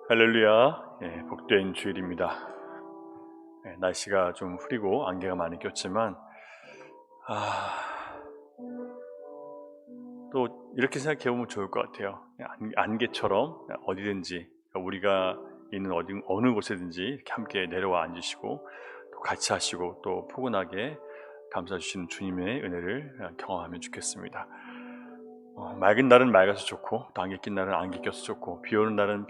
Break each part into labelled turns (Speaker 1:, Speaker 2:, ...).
Speaker 1: 할렐루야. 복된 주일입니다. 날씨가 좀 흐리고 안개가 많이 꼈지만 또 이렇게 생각해보면 좋을 것 같아요. 안개처럼 어디든지 우리가 있는 어느 곳에든지 이렇게 함께 내려와 앉으시고 또 같이 하시고 또 포근하게 감싸 주시는 주님의 은혜를 경험하면 좋겠습니다. 맑은 날은 맑아서 좋고 또 안개 낀 날은 안개 껴서 좋고 비 오는 날은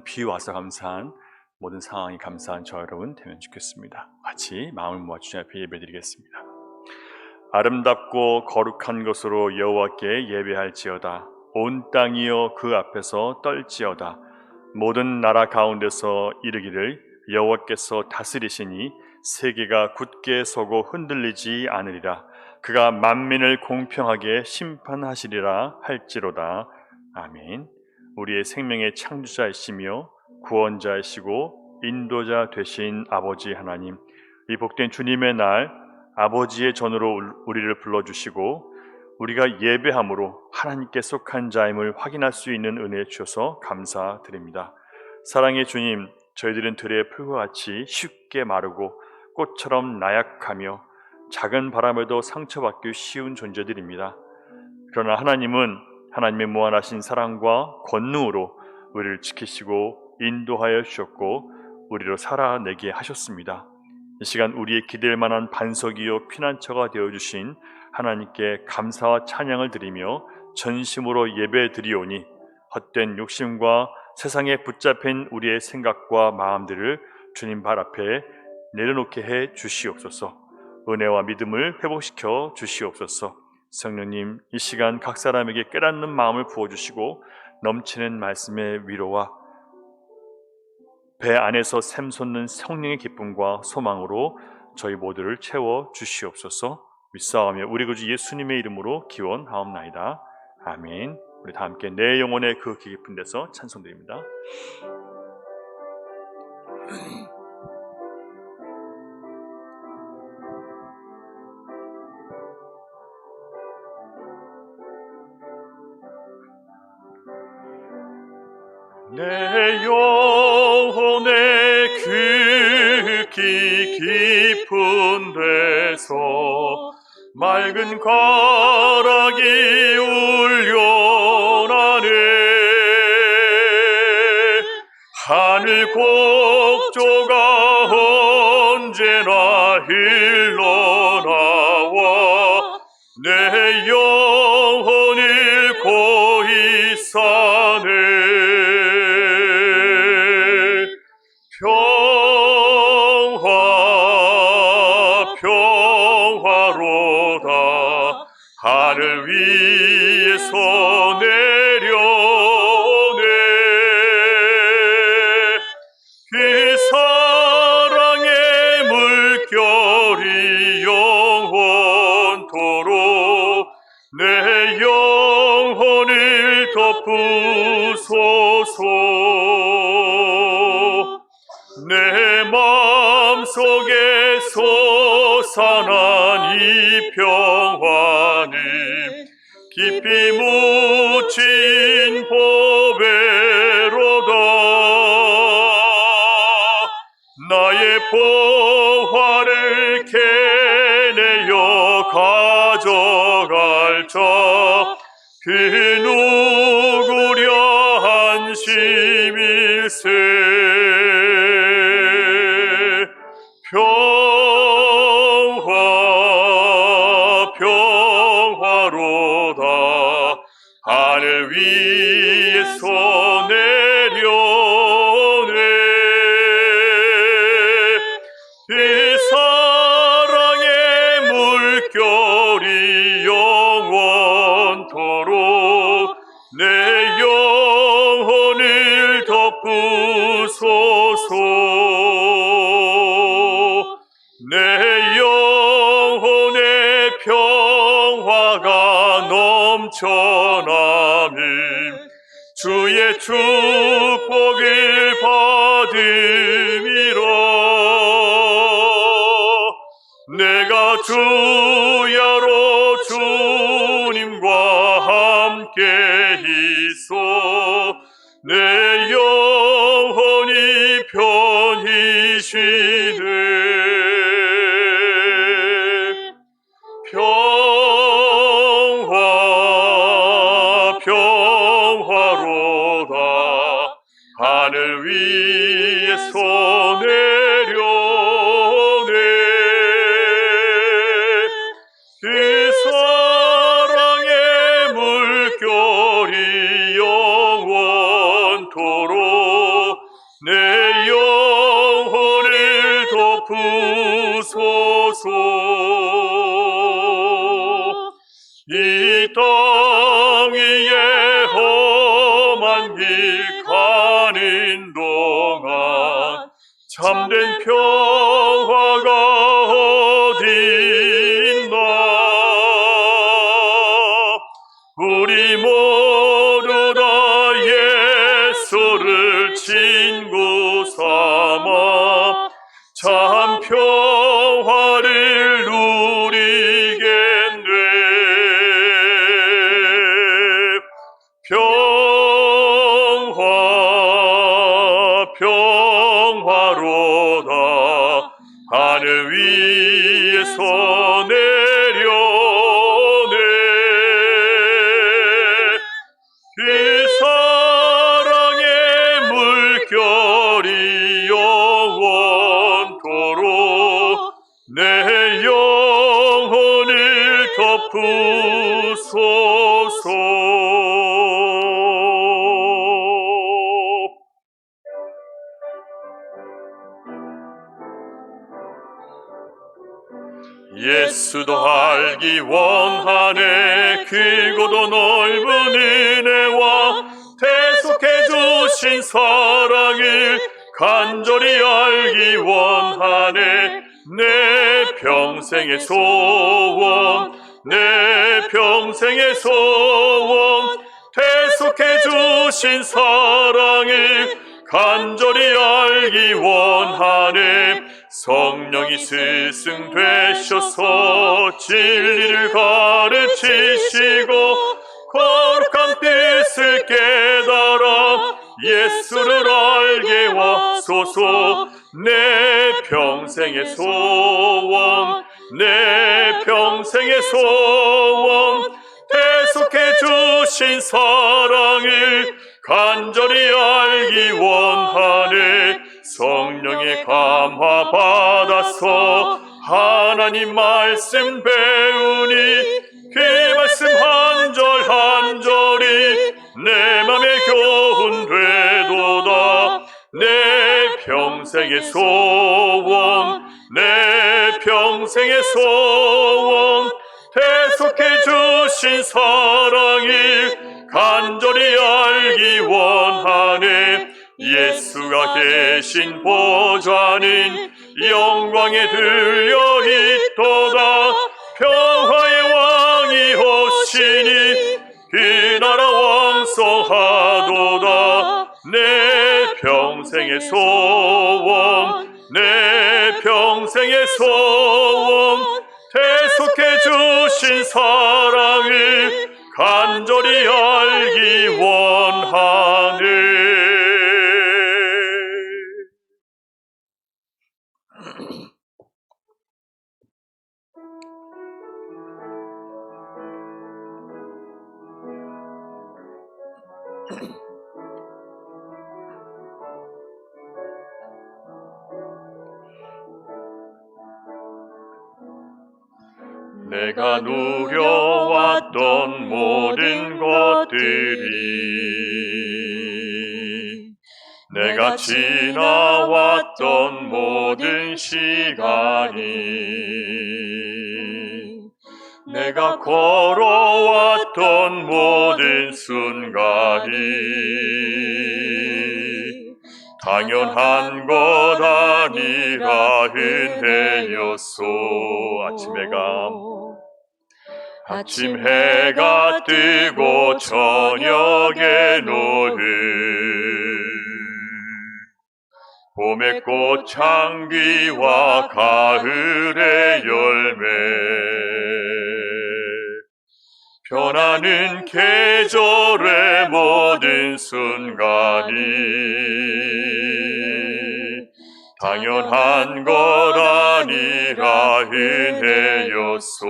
Speaker 1: 비 와서 감사한 모든 상황이 감사한 저 여러분 되면 좋겠습니다. 같이 마음을 모아 주님 앞에 예배드리겠습니다. 아름답고 거룩한 것으로 여호와께 예배할지어다. 온 땅이여 그 앞에서 떨지어다. 모든 나라 가운데서 이르기를 여호와께서 다스리시니 세계가 굳게 서고 흔들리지 않으리라. 그가 만민을 공평하게 심판하시리라 할지로다. 아멘. 우리의 생명의 창조자이시며 구원자이시고 인도자 되신 아버지 하나님, 이 복된 주님의 날 아버지의 전으로 우리를 불러주시고 우리가 예배함으로 하나님께 속한 자임을 확인할 수 있는 은혜 주셔서 감사드립니다. 사랑의 주님, 저희들은 들의 풀과 같이 쉽게 마르고 꽃처럼 나약하며 작은 바람에도 상처받기 쉬운 존재들입니다. 그러나 하나님은 하나님의 무한하신 사랑과 권능으로 우리를 지키시고 인도하여 주셨고 우리로 살아내게 하셨습니다. 이 시간 우리의 기댈 만한 반석이요 피난처가 되어주신 하나님께 감사와 찬양을 드리며 전심으로 예배 드리오니 헛된 욕심과 세상에 붙잡힌 우리의 생각과 마음들을 주님 발 앞에 내려놓게 해 주시옵소서. 은혜와 믿음을 회복시켜 주시옵소서. 성령님, 이 시간 각 사람에게 깨닫는 마음을 부어주시고 넘치는 말씀의 위로와 배 안에서 샘솟는 성령의 기쁨과 소망으로 저희 모두를 채워 주시옵소서. 믿사오며 우리 구주 예수님의 이름으로 기원하옵나이다. 아멘. 우리 다 함께 내 영혼의 그 깊은 데서 찬송드립니다. 내 영혼의 극히 깊은 데서 맑은 가락이 울려나네. 하늘 곡조가 언제나 흘러나와 내 영혼을 고이 사네. 평화로다. 하늘 위에서 내려오네. 그 사랑의 물결이 영원토록 내 영혼을 덮으소서. 내 마음속에 솟아난 이 평화는 깊이 묻힌 보배로다. 나의 보화를 캐내어 가져갈 자 그 누구랴 안심일세. 평화로다. 하늘 위에서 내려오네. 그 사랑의 물결이 영원토록 내 영혼을 덮으소서. 내 영혼의 평화가 넘쳐나며 주의 축복을 받음이라. 내가 주야로 주님과 함께 있어 내 영혼 하늘 위에서 내려오네. 그 사랑의 물결이 영원토록 내 영혼을 덮으소서. 이 땅 위에 험한 길 가는 동안 참된 평화가 어디 있나. 우리 모두 다 예수를 친구 삼아 참 평화를 누리겠네. 평화로다. 하늘 위에서 내려오네. 그 사랑의 물결이 영원토록 내 영혼을 덮으소서. 예수도 알기 원하네. 크고도 넓은 은혜와 대속해 주신 사랑을 간절히 알기 원하네. 내 평생의 소원, 내 평생의 소원, 대속해 주신 사랑을 간절히 알기 원하네. 성령이 스승 되셔서 진리를 가르치시고 거룩한 뜻을 깨달아 예수를 알게 하소서. 내 평생의 소원, 내 평생의 소원, 대속해 주신 사랑을 간절히 알기 원하네. 성령의 감화 받아서 하나님 말씀 배우니 그 말씀 한 절 한 절이 내 맘에 교훈되도다. 내 평생의 소원, 내 평생의 소원, 대속해 주신 사랑을 간절히 알기 원하네. 예수가 계신 보좌는 영광에 들려 있도다. 평화의 왕이 오시니 그 나라 왕성하도다. 내 평생의 소원, 내 평생의 소원, 대속해 주신 사랑을 간절히 알기 원하네. 내가 누려왔던 모든 것들이, 내가 지나왔던 모든 시간이, 내가 걸어왔던 모든 순간이 당연한 것 아니라 은혜였소. 아침 해가 뜨고 저녁에 노을, 봄의 꽃향기와 가을의 열매, 변하는 계절의 모든 순간이 당연한 것 아니라 은혜였소.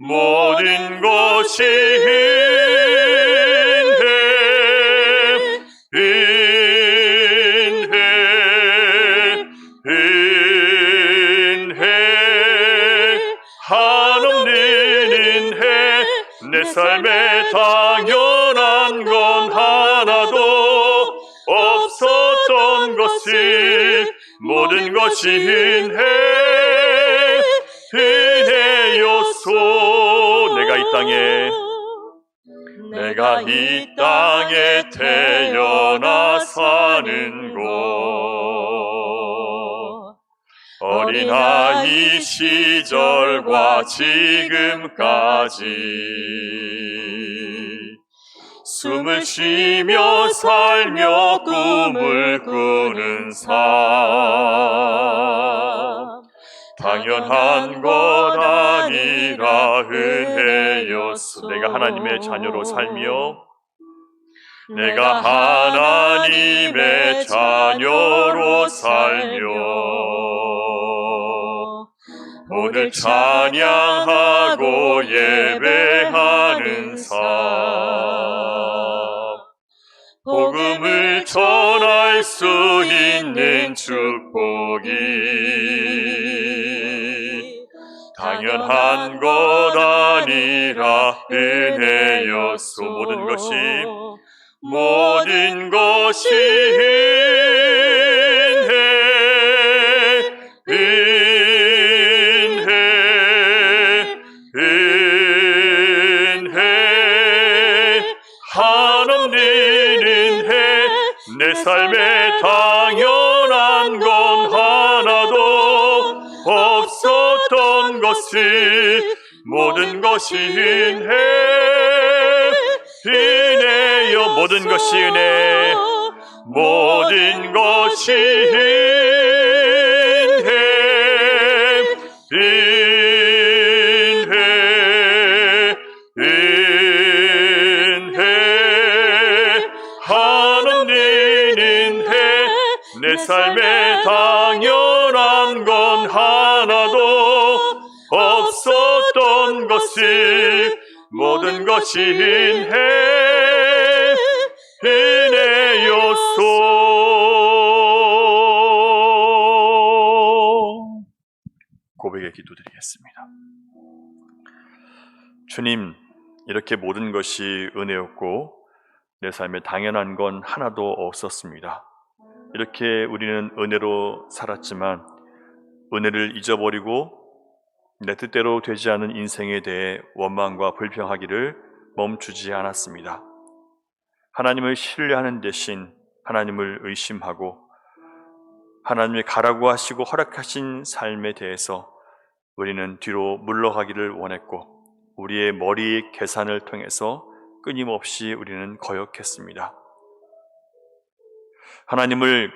Speaker 1: 모든 것이 은혜, 당연한 건 하나도 없었던 것을 모든 것이 은혜였소. 내가 이 땅에 태어나 사는 곳, 어린아이 시절과 지금까지 숨을 쉬며 살며 꿈을 꾸는 삶, 당연한 것 아니라 은혜였소. 내가 하나님의 자녀로 살며 내가 하나님의 자녀로 살며 오늘 찬양하고 예배하는 삶, 복음을 전할 수 있는 축복이 당연한 것 아니라 은혜였소. 모든 것이 은혜, 한없는 은혜. 내 삶에 당연한 건 하나도 없었던 것을 모든 것이 은혜여. 모든 것이 은혜, 모든 것이 은혜, 한없는 은혜. 내 삶에 당연한 건 하나도 없었던 것을 모든 것이 은혜였소. 고백의 기도드리겠습니다. 주님, 이렇게 모든 것이 은혜였고 내 삶에 당연한 건 하나도 없었습니다. 이렇게 우리는 은혜로 살았지만 은혜를 잊어버리고 내 뜻대로 되지 않은 인생에 대해 원망과 불평하기를 멈추지 않았습니다. 하나님을 신뢰하는 대신 하나님을 의심하고 하나님이 가라고 하시고 허락하신 삶에 대해서 우리는 뒤로 물러가기를 원했고 우리의 머리 계산을 통해서 끊임없이 우리는 거역했습니다. 하나님을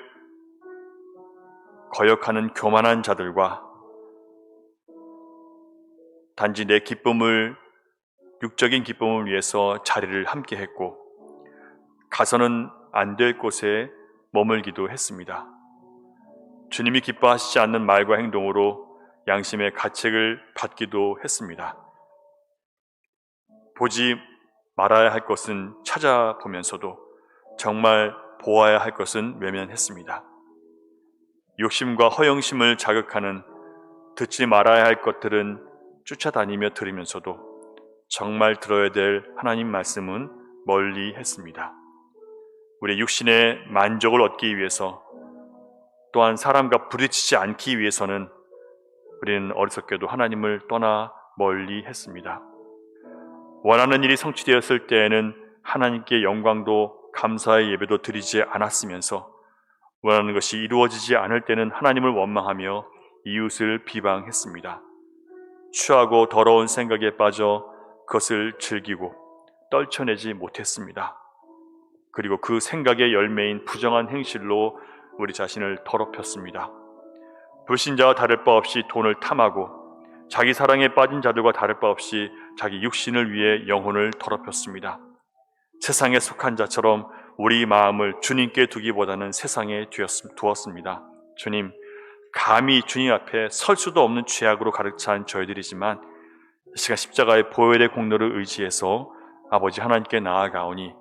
Speaker 1: 거역하는 교만한 자들과 단지 내 기쁨을, 육적인 기쁨을 위해서 자리를 함께 했고 가서는 안 될 곳에 머물기도 했습니다. 주님이 기뻐하시지 않는 말과 행동으로 양심의 가책을 받기도 했습니다. 보지 말아야 할 것은 찾아보면서도 정말 보아야 할 것은 외면했습니다. 욕심과 허영심을 자극하는 듣지 말아야 할 것들은 쫓아다니며 들으면서도 정말 들어야 될 하나님 말씀은 멀리 했습니다. 우리 육신의 만족을 얻기 위해서 또한 사람과 부딪히지 않기 위해서는 우리는 어리석게도 하나님을 떠나 멀리 했습니다. 원하는 일이 성취되었을 때에는 하나님께 영광도 감사의 예배도 드리지 않았으면서 원하는 것이 이루어지지 않을 때는 하나님을 원망하며 이웃을 비방했습니다. 추하고 더러운 생각에 빠져 그것을 즐기고 떨쳐내지 못했습니다. 그리고 그 생각의 열매인 부정한 행실로 우리 자신을 더럽혔습니다. 불신자와 다를 바 없이 돈을 탐하고 자기 사랑에 빠진 자들과 다를 바 없이 자기 육신을 위해 영혼을 더럽혔습니다. 세상에 속한 자처럼 우리 마음을 주님께 두기보다는 세상에 두었습니다. 주님, 감히 주님 앞에 설 수도 없는 죄악으로 가득 찬 저희들이지만 이 시간 십자가의 보혈의 공로를 의지해서 아버지 하나님께 나아가오니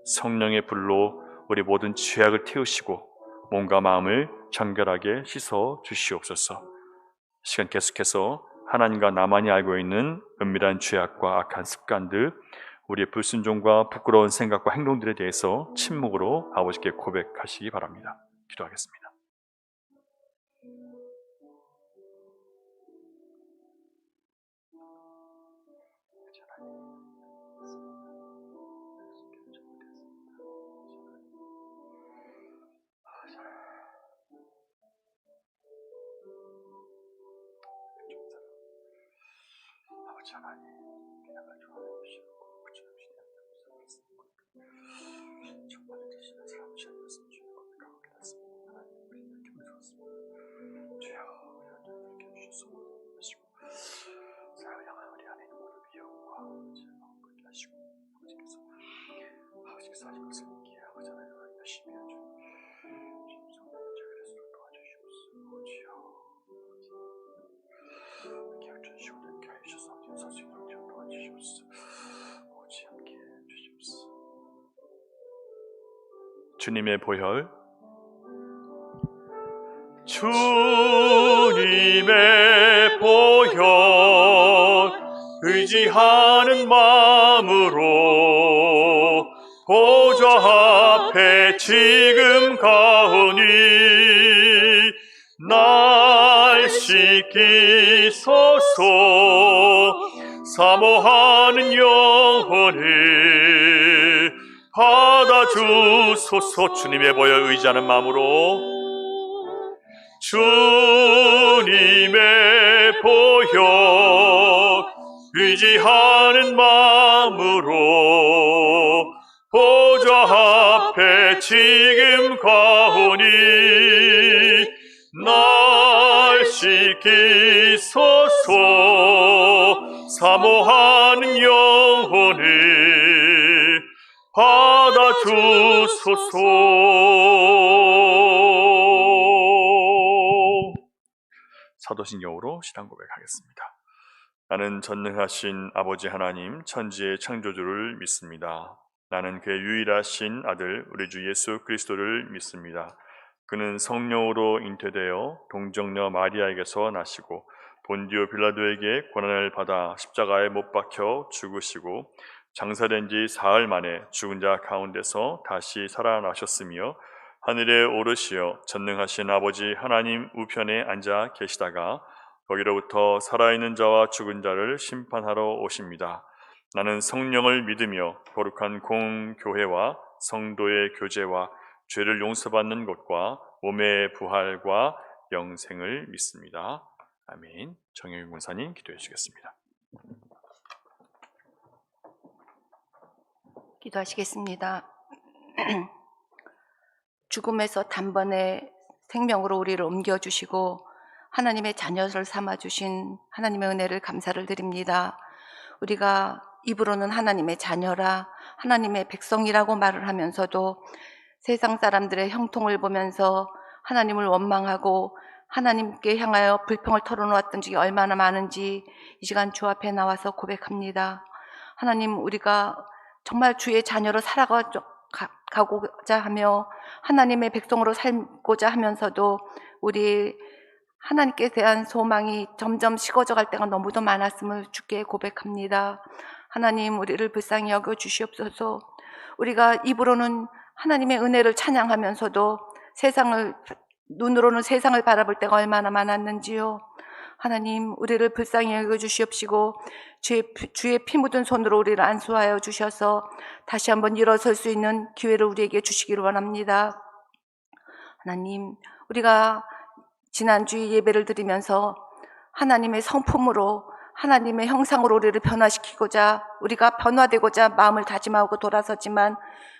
Speaker 1: 성령의 불로 우리 모든 죄악을 태우시고 몸과 마음을 정결하게 씻어 주시옵소서. 시간 계속해서 하나님과 나만이 알고 있는 은밀한 죄악과 악한 습관들, 우리의 불순종과 부끄러운 생각과 행동들에 대해서 침묵으로 아버지께 고백하시기 바랍니다. 기도하겠습니다. 아버지 하나님, 그냥을 좋아해 주시고 그주시는 정말 되시는 사람 되었으면 주님 고백하고 깨닫습니다. 하나님 우리 이렇게 부르셨습니다. 주여 우리 이렇게 주셔서 하시고 사랑을 향한 우리 안에 있는 모든 비용과 즐거움을 하시고 아버지께서 하신 것을 이해하고 자라는 열심히 해주시고 주님 정말 그리스도를 도와주시옵소서. 주여 주시고 함께 하셔서 서수 있는 줄 도와주시옵소서. 오지 않게 해주시옵소서. 주님의 보혈, 주님의 보혈, 의지하는 마음으로 보좌 앞에 지금 가오니 날 씻기소서. 사모하는 영혼을 받아주소서. 주님의 보혈 의지하는 마음으로, 주님의 보혈 의지하는 마음으로 보좌 앞에 지금 가오니 날 씻기소서. 사모하는 영혼을 받아주소서. 사도신경으로 신앙 고백하겠습니다. 나는 전능하신 아버지 하나님 천지의 창조주를 믿습니다. 나는 그의 유일하신 아들 우리 주 예수 그리스도를 믿습니다. 그는 성령으로 잉태되어 동정녀 마리아에게서 나시고 본디오 빌라도에게 고난을 받아 십자가에 못 박혀 죽으시고 장사된 지 사흘 만에 죽은 자 가운데서 다시 살아나셨으며 하늘에 오르시어 전능하신 아버지 하나님 우편에 앉아 계시다가 거기로부터 살아있는 자와 죽은 자를 심판하러 오십니다. 나는 성령을 믿으며 거룩한 공교회와 성도의 교제와 죄를 용서받는 것과 몸의 부활과 영생을 믿습니다. 아멘. 정영윤 군사님 기도해 주시겠습니다.
Speaker 2: 기도하시겠습니다. 죽음에서 단번에 생명으로 우리를 옮겨주시고 하나님의 자녀를 삼아주신 하나님의 은혜를 감사를 드립니다. 우리가 입으로는 하나님의 자녀라, 하나님의 백성이라고 말을 하면서도 세상 사람들의 형통을 보면서 하나님을 원망하고 하나님께 향하여 불평을 털어놓았던 적이 얼마나 많은지 이 시간 주 앞에 나와서 고백합니다. 하나님, 우리가 정말 주의 자녀로 살아가고자 하며 하나님의 백성으로 살고자 하면서도 우리 하나님께 대한 소망이 점점 식어져 갈 때가 너무도 많았음을 주께 고백합니다. 하나님, 우리를 불쌍히 여겨 주시옵소서. 우리가 입으로는 하나님의 은혜를 찬양하면서도 눈으로는 세상을 바라볼 때가 얼마나 많았는지요. 하나님, 우리를 불쌍히 여겨 주시옵시고 주의 피 묻은 손으로 우리를 안수하여 주셔서 다시 한번 일어설 수 있는 기회를 우리에게 주시기를 원합니다. 하나님, 우리가 지난주에 예배를 드리면서 하나님의 성품으로 하나님의 형상으로 우리를 변화시키고자, 우리가 변화되고자 마음을 다짐하고 돌아섰지만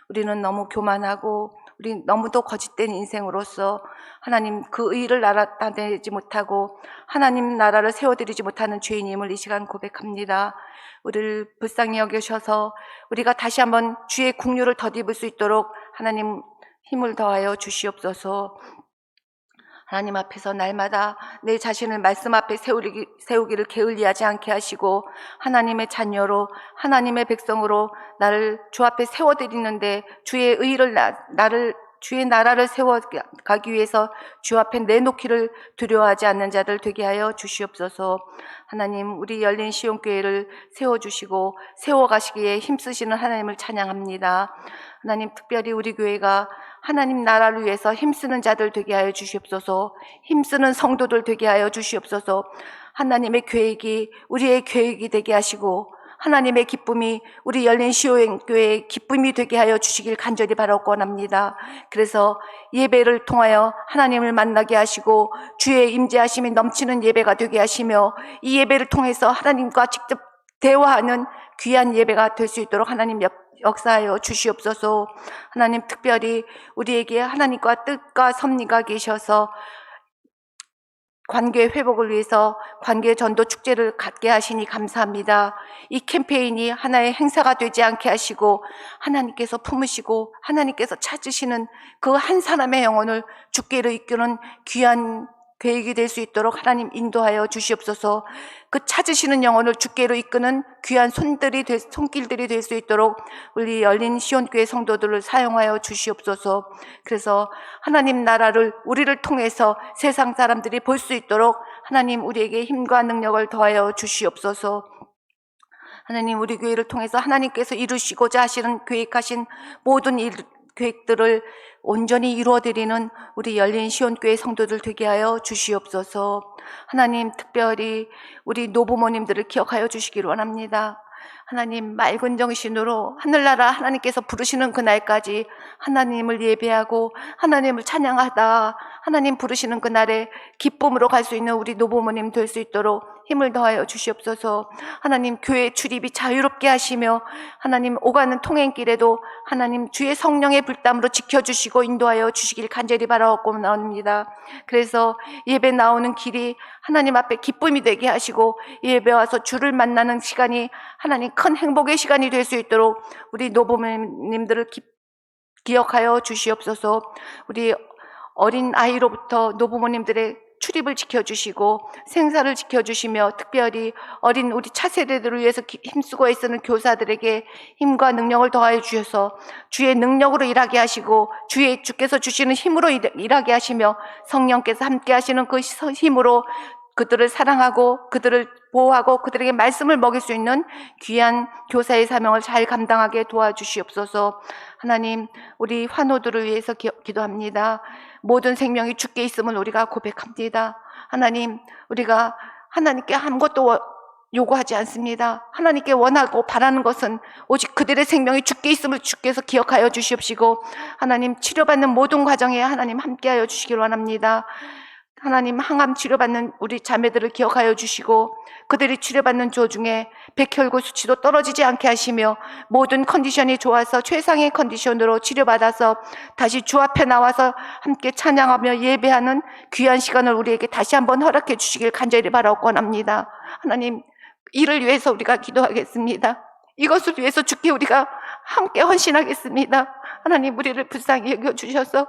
Speaker 2: 우리는 너무 교만하고 우리 너무도 거짓된 인생으로서 하나님 그 의를 나타내지 못하고 하나님 나라를 세워드리지 못하는 죄인임을 이 시간 고백합니다. 우리를 불쌍히 여기셔서 우리가 다시 한번 주의 국류를 덧입을 수 있도록 하나님 힘을 더하여 주시옵소서. 하나님 앞에서 날마다 내 자신을 말씀 앞에 세우기를 게을리하지 않게 하시고 하나님의 자녀로, 하나님의 백성으로 나를 주 앞에 세워드리는데 주의 의를 나를 주의 나라를 세워가기 위해서 주 앞에 내놓기를 두려워하지 않는 자들 되게 하여 주시옵소서. 하나님, 우리 열린 시온교회를 세워주시고 세워가시기에 힘쓰시는 하나님을 찬양합니다. 하나님, 특별히 우리 교회가 하나님 나라를 위해서 힘쓰는 자들 되게 하여 주시옵소서. 힘쓰는 성도들 되게 하여 주시옵소서. 하나님의 계획이 우리의 계획이 되게 하시고 하나님의 기쁨이 우리 열린 시온교회의 기쁨이 되게 하여 주시길 간절히 바라고 원합니다. 그래서 예배를 통하여 하나님을 만나게 하시고 주의 임재하심이 넘치는 예배가 되게 하시며 이 예배를 통해서 하나님과 직접 대화하는 귀한 예배가 될 수 있도록 하나님 역사하여 주시옵소서. 하나님, 특별히 우리에게 하나님과 뜻과 섭리가 계셔서 관계 회복을 위해서 관계 전도 축제를 갖게 하시니 감사합니다. 이 캠페인이 하나의 행사가 되지 않게 하시고 하나님께서 품으시고 하나님께서 찾으시는 그 한 사람의 영혼을 주께로 이끄는 귀한 계획이 될 수 있도록 하나님 인도하여 주시옵소서. 그 찾으시는 영혼을 주께로 이끄는 귀한 손길들이 될 수 있도록 우리 열린 시온교회 성도들을 사용하여 주시옵소서. 그래서 하나님 나라를 우리를 통해서 세상 사람들이 볼 수 있도록 하나님 우리에게 힘과 능력을 더하여 주시옵소서. 하나님, 우리 교회를 통해서 하나님께서 이루시고자 하시는 계획하신 모든 계획들을 온전히 이루어드리는 우리 열린 시온교회 성도들 되게 하여 주시옵소서. 하나님, 특별히 우리 노부모님들을 기억하여 주시기를 원합니다. 하나님, 맑은 정신으로 하늘나라 하나님께서 부르시는 그날까지 하나님을 예배하고 하나님을 찬양하다 하나님 부르시는 그날에 기쁨으로 갈 수 있는 우리 노부모님 될 수 있도록 힘을 더하여 주시옵소서. 하나님, 교회 출입이 자유롭게 하시며 하나님 오가는 통행길에도 하나님 주의 성령의 불담으로 지켜주시고 인도하여 주시길 간절히 바라옵고 나옵니다. 그래서 예배 나오는 길이 하나님 앞에 기쁨이 되게 하시고 예배 와서 주를 만나는 시간이 하나님 큰 행복의 시간이 될 수 있도록 우리 노부모님들을 기억하여 주시옵소서. 우리 어린 아이로부터 노부모님들의 출입을 지켜주시고 생사를 지켜주시며 특별히 어린 우리 차세대들을 위해서 힘쓰고 애쓰는 교사들에게 힘과 능력을 더하여 주셔서 주의 능력으로 일하게 하시고 주께서 주시는 힘으로 일하게 하시며 성령께서 함께 하시는 그 힘으로 그들을 사랑하고 그들을 보호하고 그들에게 말씀을 먹일 수 있는 귀한 교사의 사명을 잘 감당하게 도와주시옵소서. 하나님, 우리 환우들을 위해서 기도합니다. 모든 생명이 주께 있음을 우리가 고백합니다. 하나님, 우리가 하나님께 아무것도 요구하지 않습니다. 하나님께 원하고 바라는 것은 오직 그들의 생명이 주께 있음을 주께서 기억하여 주시옵시고 하나님, 치료받는 모든 과정에 하나님 함께하여 주시길 원합니다. 하나님, 항암 치료받는 우리 자매들을 기억하여 주시고 그들이 치료받는 도중에 백혈구 수치도 떨어지지 않게 하시며 모든 컨디션이 좋아서 최상의 컨디션으로 치료받아서 다시 주 앞에 나와서 함께 찬양하며 예배하는 귀한 시간을 우리에게 다시 한번 허락해 주시길 간절히 바라고 원합니다. 하나님, 이를 위해서 우리가 기도하겠습니다. 이것을 위해서 주께 우리가 함께 헌신하겠습니다. 하나님, 우리를 불쌍히 여겨주셔서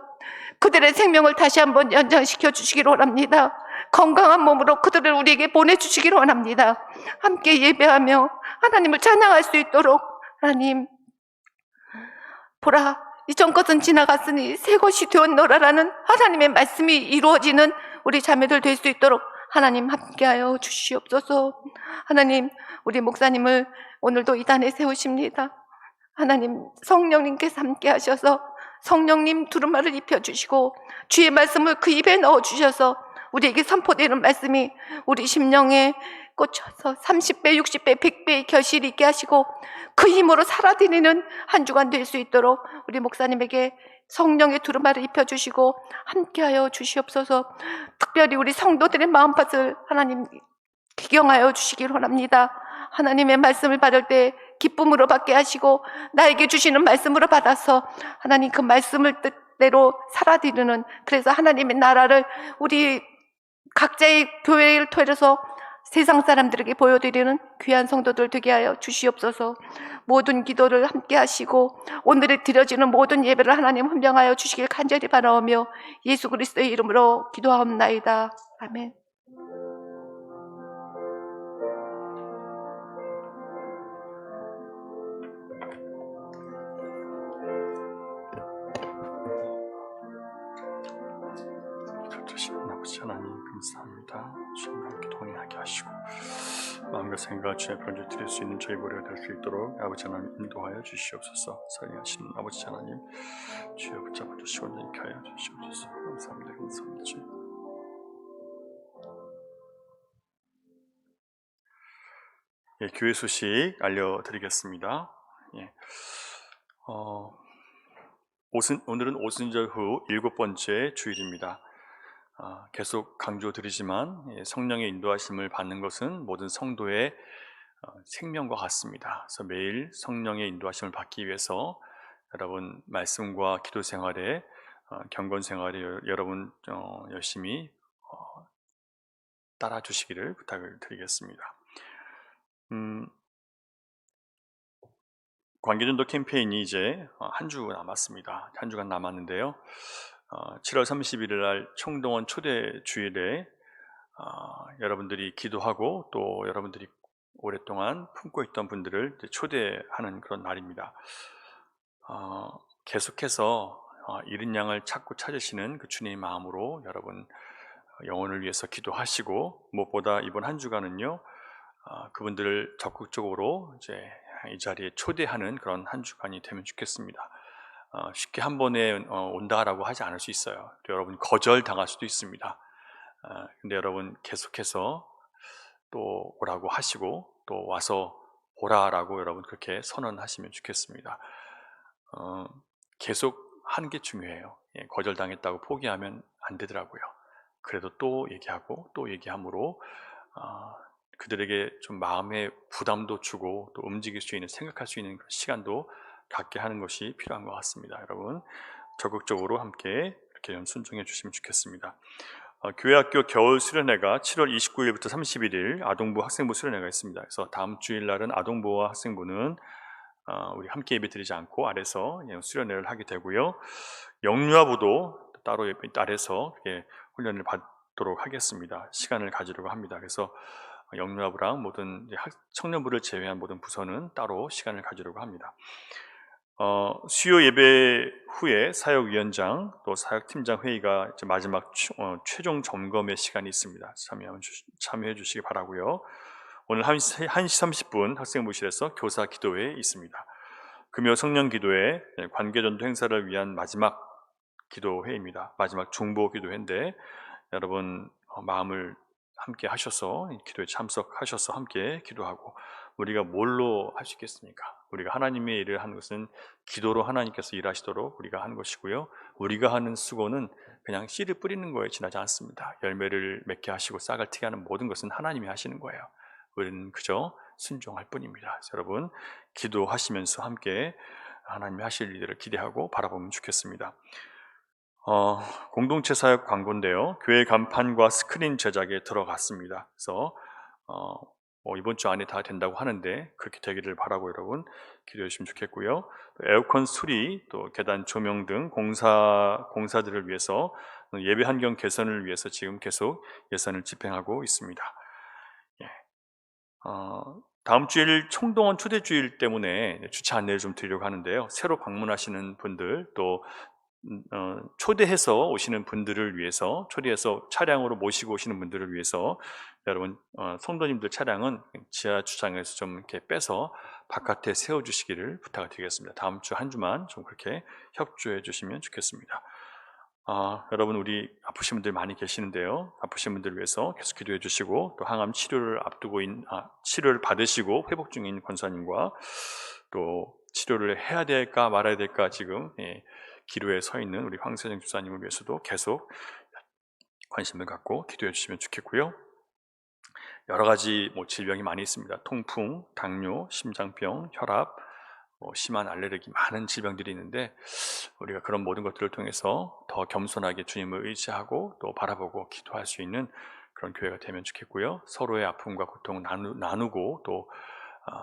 Speaker 2: 그들의 생명을 다시 한번 연장시켜 주시기를 원합니다. 건강한 몸으로 그들을 우리에게 보내주시기를 원합니다. 함께 예배하며 하나님을 찬양할 수 있도록 하나님, 보라, 이전 것은 지나갔으니 새 것이 되었노라라는 하나님의 말씀이 이루어지는 우리 자매들 될 수 있도록 하나님 함께하여 주시옵소서. 하나님, 우리 목사님을 오늘도 이 단에 세우십니다. 하나님, 성령님께서 함께 하셔서 성령님 두루마를 입혀주시고 주의 말씀을 그 입에 넣어주셔서 우리에게 선포되는 말씀이 우리 심령에 꽂혀서 30배, 60배, 100배의 결실이 있게 하시고 그 힘으로 살아드리는 한 주간 될 수 있도록 우리 목사님에게 성령의 두루마를 입혀주시고 함께하여 주시옵소서. 특별히 우리 성도들의 마음밭을 하나님 기경하여 주시길 원합니다. 하나님의 말씀을 받을 때 기쁨으로 받게 하시고 나에게 주시는 말씀으로 받아서 하나님 그 말씀을 뜻대로 살아드리는, 그래서 하나님의 나라를 우리 각자의 교회를 통해서 세상 사람들에게 보여드리는 귀한 성도들 되게 하여 주시옵소서. 모든 기도를 함께 하시고 오늘에 드려지는 모든 예배를 하나님 헌병하여 주시길 간절히 바라오며 예수 그리스도의 이름으로 기도하옵나이다. 아멘.
Speaker 1: 감사합니다. 주님 함께 동행하게 하시고 마음과 생각 주의 앞에 드릴 수 있는 저희 머리가 될 수 있도록 아버지 하나님 인도하여 주시옵소서. 사랑하시는 아버지 하나님 주여 붙잡아 주시고 온전히 하여 주시옵소서. 감사합니다. 감사합니다. 주님. 예, 교회 소식 알려드리겠습니다. 예. 오늘은 오순절 후 7번째 주일입니다. 계속 강조드리지만 성령의 인도하심을 받는 것은 모든 성도의 생명과 같습니다. 그래서 매일 성령의 인도하심을 받기 위해서 여러분 말씀과 기도 생활에 경건 생활에 여러분 열심히 따라 주시기를 부탁을 드리겠습니다. 관계전도 캠페인이 이제 한 주 남았습니다. 한 주간 남았는데요. 7월 31일 날 총동원 초대 주일에 여러분들이 기도하고 또 여러분들이 오랫동안 품고 있던 분들을 초대하는 그런 날입니다. 계속해서 잃은 양을 찾고 찾으시는 그 주님의 마음으로 여러분 영혼을 위해서 기도하시고 무엇보다 이번 한 주간은요 그분들을 적극적으로 이제 이 자리에 초대하는 그런 한 주간이 되면 좋겠습니다. 쉽게 한 번에 온다라고 하지 않을 수 있어요. 여러분 거절당할 수도 있습니다. 근데 여러분 계속해서 또 오라고 하시고 또 와서 보라라고 여러분 그렇게 선언하시면 좋겠습니다. 계속 하는 게 중요해요. 거절당했다고 포기하면 안 되더라고요. 그래도 또 얘기하고 또 얘기함으로 그들에게 좀 마음의 부담도 주고 또 움직일 수 있는 생각할 수 있는 시간도 갖게 하는 것이 필요한 것 같습니다. 여러분 적극적으로 함께 이렇게 좀 순종해 주시면 좋겠습니다. 교회학교 겨울 수련회가 7월 29일부터 31일 아동부 학생부 수련회가 있습니다. 그래서 다음 주일날은 아동부와 학생부는 우리 함께 예배드리지 않고 아래서 수련회를 하게 되고요. 영유아부도 따로 아래서 훈련을 받도록 하겠습니다. 시간을 가지려고 합니다. 그래서 영유아부랑 모든 청년부를 제외한 모든 부서는 따로 시간을 가지려고 합니다. 수요 예배 후에 사역위원장 또 사역팀장 회의가 이제 마지막 최종 점검의 시간이 있습니다. 참여해 주시기 바라고요. 오늘 1시 30분 학생부실에서 교사 기도회 있습니다. 금요 성령 기도회 관계전도 행사를 위한 마지막 기도회입니다. 마지막 중보 기도회인데 여러분 마음을 함께 하셔서 기도에 참석하셔서 함께 기도하고 우리가 뭘로 할 수 있겠습니까? 우리가 하나님의 일을 하는 것은 기도로 하나님께서 일하시도록 우리가 하는 것이고요. 우리가 하는 수고는 그냥 씨를 뿌리는 거에 지나지 않습니다. 열매를 맺게 하시고 싹을 트게 하는 모든 것은 하나님이 하시는 거예요. 우리는 그저 순종할 뿐입니다. 그래서 여러분 기도하시면서 함께 하나님이 하실 일들을 기대하고 바라보면 좋겠습니다. 공동체 사역 광고인데요. 교회 간판과 스크린 제작에 들어갔습니다. 그래서 이번 주 안에 다 된다고 하는데 그렇게 되기를 바라고 여러분 기도해 주시면 좋겠고요. 에어컨 수리, 또 계단 조명 등 공사들을 위해서 예배 환경 개선을 위해서 지금 계속 예산을 집행하고 있습니다. 다음 주일 총동원 초대주일 때문에 주차 안내를 좀 드리려고 하는데요. 새로 방문하시는 분들 또 초대해서 오시는 분들을 위해서 초대해서 차량으로 모시고 오시는 분들을 위해서 여러분 성도님들 차량은 지하 주차장에서 좀 이렇게 빼서 바깥에 세워주시기를 부탁드리겠습니다. 다음 주 한 주만 좀 그렇게 협조해 주시면 좋겠습니다. 여러분 우리 아프신 분들 많이 계시는데요. 아프신 분들 위해서 계속 기도해 주시고 또 항암 치료를 앞두고 치료를 받으시고 회복 중인 권사님과 또 치료를 해야 될까 말아야 될까 지금 기로에 서 있는 우리 황세정 주사님을 위해서도 계속 관심을 갖고 기도해 주시면 좋겠고요. 여러 가지 질병이 많이 있습니다. 통풍, 당뇨, 심장병, 혈압, 심한 알레르기 많은 질병들이 있는데 우리가 그런 모든 것들을 통해서 더 겸손하게 주님을 의지하고 또 바라보고 기도할 수 있는 그런 교회가 되면 좋겠고요. 서로의 아픔과 고통을 나누고 또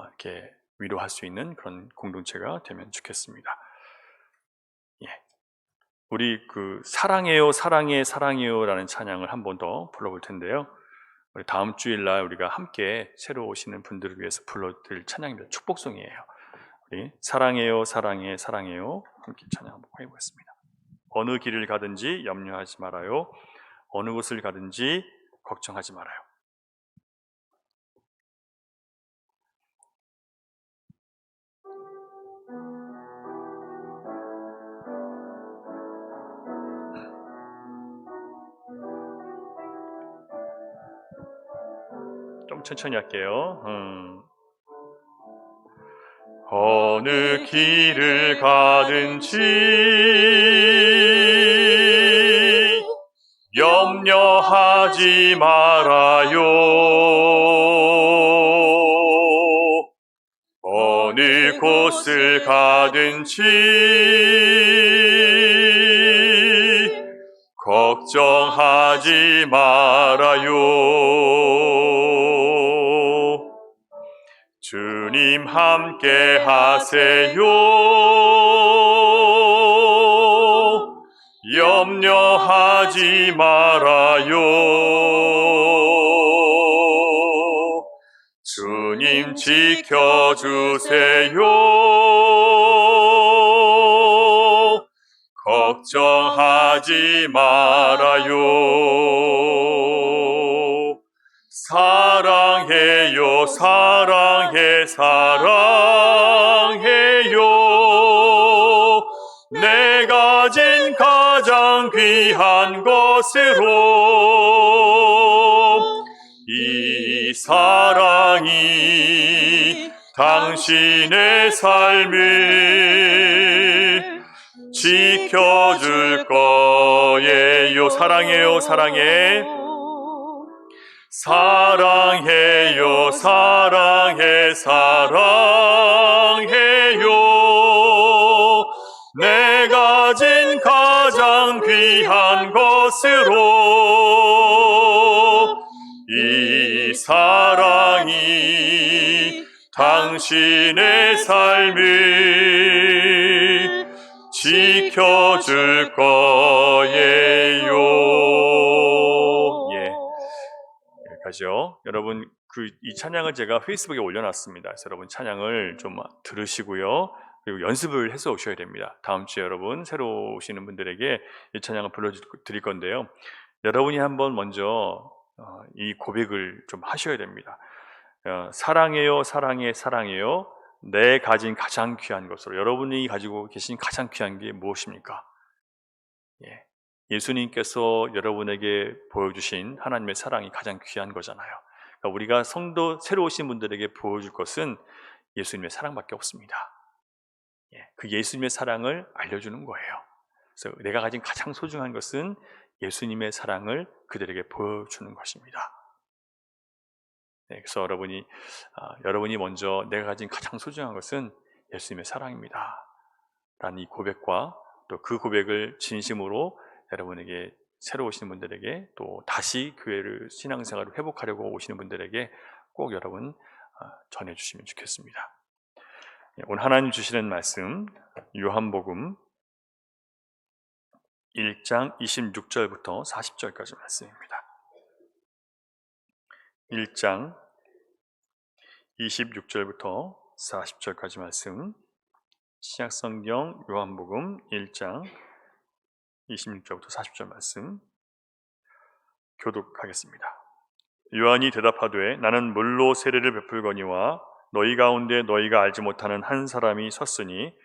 Speaker 1: 이렇게 위로할 수 있는 그런 공동체가 되면 좋겠습니다. 우리 사랑해요 사랑해 사랑해요라는 찬양을 한 번 더 불러볼 텐데요. 우리 다음 주일날 우리가 함께 새로 오시는 분들을 위해서 불러드릴 찬양입니다. 축복송이에요. 우리 사랑해요 사랑해 사랑해요 함께 찬양 한번 해보겠습니다. 어느 길을 가든지 염려하지 말아요. 어느 곳을 가든지 걱정하지 말아요. 좀 천천히 할게요. 어느 길을 가든지 염려하지 말아요. 어느 곳을 가든지 걱정하지 말아요. 주님 함께 하세요. 염려하지 말아요. 주님 지켜주세요. 걱정하지 말아요. 사랑해요, 사랑해요. 내 가진 가장 귀한 것으로 이 사랑이 당신의 삶을 지켜줄 거예요. 사랑해요, 사랑해요. 내 가진 가장 귀한 것으로 이 사랑이 당신의 삶을 지켜줄 거예요. 여기까지요. 여러분, 이 찬양을 제가 페이스북에 올려놨습니다. 그래서 여러분 찬양을 좀 들으시고요. 그리고 연습을 해서 오셔야 됩니다. 다음 주에 여러분 새로 오시는 분들에게 이 찬양을 불러드릴 건데요. 여러분이 한번 먼저 이 고백을 좀 하셔야 됩니다. 사랑해요, 사랑해요. 내 가진 가장 귀한 것으로. 여러분이 가지고 계신 가장 귀한 게 무엇입니까? 예수님께서 여러분에게 보여주신 하나님의 사랑이 가장 귀한 거잖아요. 그러니까 우리가 성도 새로 오신 분들에게 보여줄 것은 예수님의 사랑밖에 없습니다. 그 예수님의 사랑을 알려주는 거예요. 그래서 내가 가진 가장 소중한 것은 예수님의 사랑을 그들에게 보여주는 것입니다. 그래서 여러분이 먼저 내가 가진 가장 소중한 것은 예수님의 사랑입니다 라는 이 고백과 또 그 고백을 진심으로 여러분에게 새로 오시는 분들에게 또 다시 교회를 신앙생활을 회복하려고 오시는 분들에게 꼭 여러분 전해주시면 좋겠습니다. 오늘 하나님 주시는 말씀 요한복음 1장 26절부터 40절까지 말씀입니다. 1장 26절부터 40절까지 말씀, 신약성경 요한복음 1장 26절부터 40절 말씀 교독하겠습니다. 요한이 대답하되 나는 물로 세례를 베풀거니와 너희 가운데 너희가 알지 못하는 한 사람이 섰으니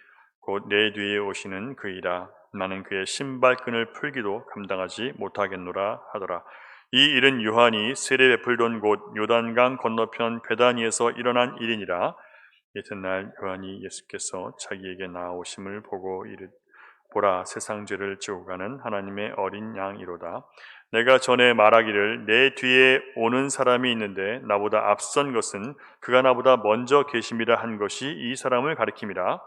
Speaker 1: 곧 내 뒤에 오시는 그이라. 나는 그의 신발끈을 풀기도 감당하지 못하겠노라 하더라. 이 일은 요한이 세례 베풀던 곳 요단강 건너편 베다니에서 일어난 일이니라. 이튿날 요한이 예수께서 자기에게 나오심을 보고 이르 보라, 세상 죄를 지고 가는 하나님의 어린 양이로다. 내가 전에 말하기를 내 뒤에 오는 사람이 있는데 나보다 앞선 것은 그가 나보다 먼저 계심이라 한 것이 이 사람을 가리킴이라.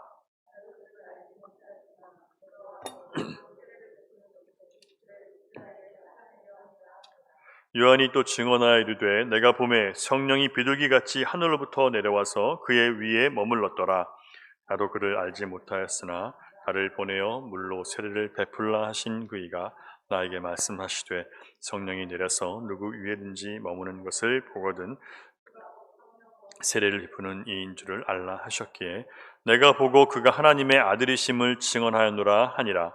Speaker 1: 요한이 또 증언하여 이르되 내가 보매 성령이 비둘기같이 하늘로부터 내려와서 그의 위에 머물렀더라. 나도 그를 알지 못하였으나 나를 보내어 물로 세례를 베풀라 하신 그이가 나에게 말씀하시되 성령이 내려서 누구 위에든지 머무는 것을 보거든 세례를 베푸는 이인 줄을 알라 하셨기에 내가 보고 그가 하나님의 아들이심을 증언하였노라 하니라.